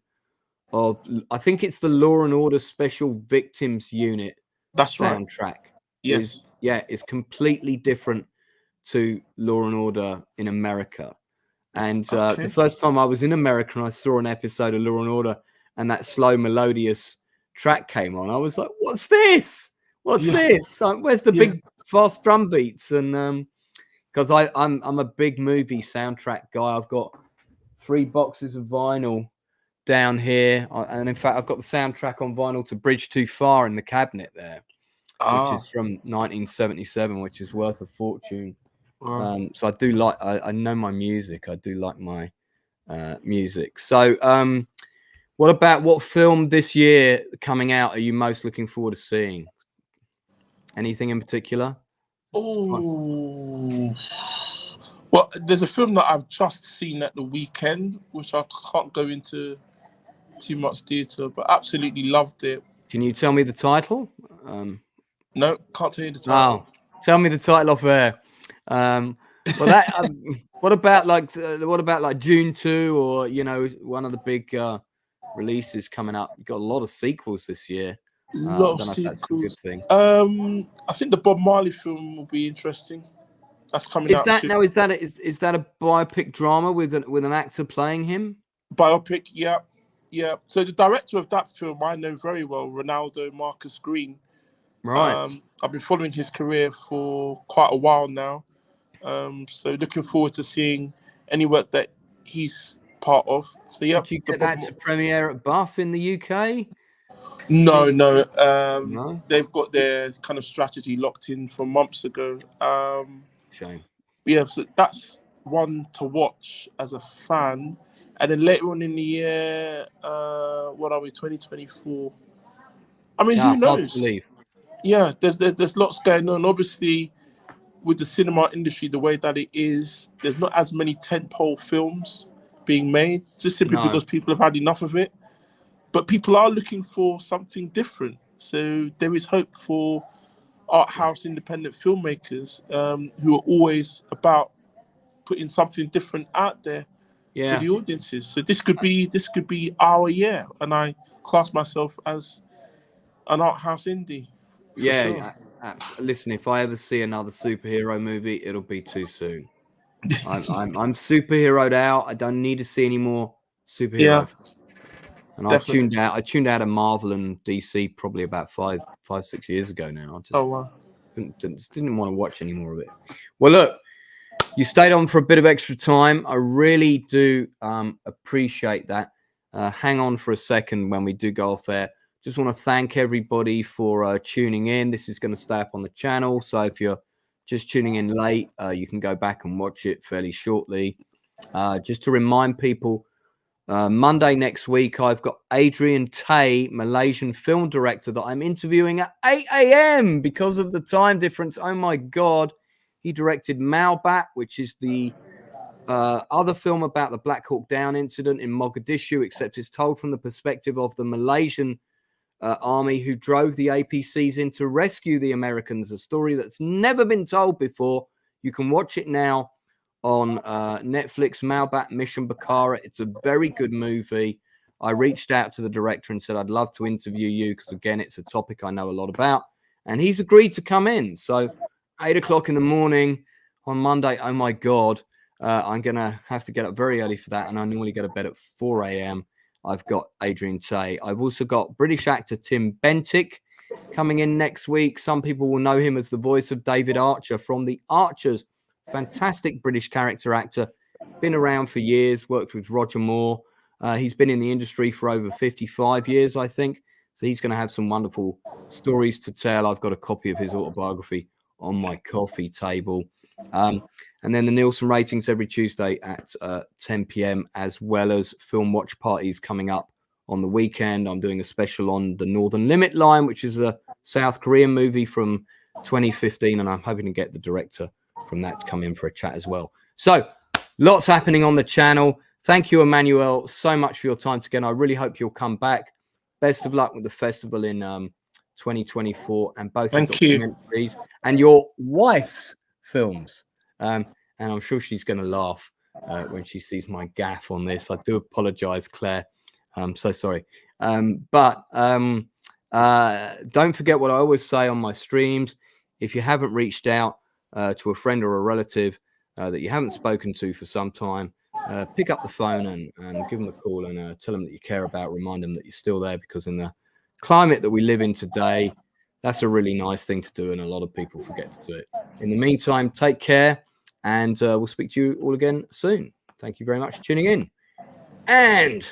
[SPEAKER 2] of, I think it's the Law and Order Special Victims Unit.
[SPEAKER 3] That's
[SPEAKER 2] soundtrack.
[SPEAKER 3] Right. Yes.
[SPEAKER 2] It's completely different to Law and Order in America. And the first time I was in America and I saw an episode of Law and Order and that slow melodious track came on, I was like, what's this? What's this? Where's the big fast drum beats? And because I'm a big movie soundtrack guy. I've got 3 boxes of vinyl down here. And in fact, I've got the soundtrack on vinyl to Bridge Too Far in the cabinet there, which is from 1977, which is worth a fortune. Wow. So I do like, I know my music. I do like my music. So what film this year coming out are you most looking forward to seeing? Anything in particular?
[SPEAKER 3] Oh, well, there's a film that I've just seen at the weekend, which I can't go into too much detail, but absolutely loved it.
[SPEAKER 2] Can you tell me the title?
[SPEAKER 3] No, can't tell you the title.
[SPEAKER 2] Oh, tell me the title off air. What about like June 2 or one of the big releases coming up? You've got a lot of sequels this year.
[SPEAKER 3] A lot of sequels.
[SPEAKER 2] That's a good thing.
[SPEAKER 3] I think the Bob Marley film will be interesting. That's coming out.
[SPEAKER 2] Is that a biopic drama with an actor playing him?
[SPEAKER 3] Biopic, yeah. So the director of that film I know very well, Ronaldo Marcus Green.
[SPEAKER 2] Right.
[SPEAKER 3] I've been following his career for quite a while now. So looking forward to seeing any work that he's part of. So yeah.
[SPEAKER 2] Did you get that to premiere at Buff in the UK?
[SPEAKER 3] No. They've got their kind of strategy locked in from months ago.
[SPEAKER 2] Shame.
[SPEAKER 3] Yeah, so that's one to watch as a fan. And then later on in the year, what are we, 2024? I mean, who knows? Yeah, there's lots going on. Obviously, with the cinema industry the way that it is, there's not as many tentpole films being made, just simply because people have had enough of it. But people are looking for something different. So there is hope for art house independent filmmakers who are always about putting something different out there for the audiences. So this could be our year, and I class myself as an art house indie.
[SPEAKER 2] Sure. Listen, if I ever see another superhero movie, it'll be too soon. I'm superheroed out. I don't need to see any more superhero. And definitely. I tuned out of Marvel and DC probably about 5-6 years ago now. I just didn't want to watch any more of it. Well, look, you stayed on for a bit of extra time. I really do appreciate that. Hang on for a second when we do go off air. Just want to thank everybody for tuning in. This is going to stay up on the channel. So if you're just tuning in late, you can go back and watch it fairly shortly. Just to remind people, Monday next week, I've got Adrian Tay, Malaysian film director, that I'm interviewing at 8 a.m. because of the time difference. Oh, my God. He directed Malbat, which is the other film about the Black Hawk Down incident in Mogadishu, except it's told from the perspective of the Malaysian army who drove the APCs in to rescue the Americans, a story that's never been told before. You can watch it now on Netflix, Malbat Mission Bakara. It's a very good movie. I reached out to the director and said, I'd love to interview you because, again, it's a topic I know a lot about. And he's agreed to come in. So 8 o'clock in the morning on Monday, oh, my God, I'm going to have to get up very early for that. And I normally go to bed at 4 a.m. I've got Adrian Tay. I've also got British actor Tim Bentinck coming in next week. Some people will know him as the voice of David Archer from The Archers. Fantastic British character actor. Been around for years, worked with Roger Moore. He's been in the industry for over 55 years, I think. So he's going to have some wonderful stories to tell. I've got a copy of his autobiography on my coffee table. And then the Nielsen ratings every Tuesday at 10 p.m, as well as film watch parties coming up on the weekend. I'm doing a special on The Northern Limit Line, which is a South Korean movie from 2015. And I'm hoping to get the director from that to come in for a chat as well. So lots happening on the channel. Thank you, Emmanuel, so much for your time again. I really hope you'll come back. Best of luck with the festival in 2024 and both the documentaries and your wife's films. And I'm sure she's going to laugh when she sees my gaffe on this. I do apologize, Claire. I'm so sorry. But don't forget what I always say on my streams. If you haven't reached out to a friend or a relative that you haven't spoken to for some time, pick up the phone and give them a call and tell them that you care about, remind them that you're still there, because in the climate that we live in today, that's a really nice thing to do, and a lot of people forget to do it. In the meantime, take care, and we'll speak to you all again soon. Thank you very much for tuning in. And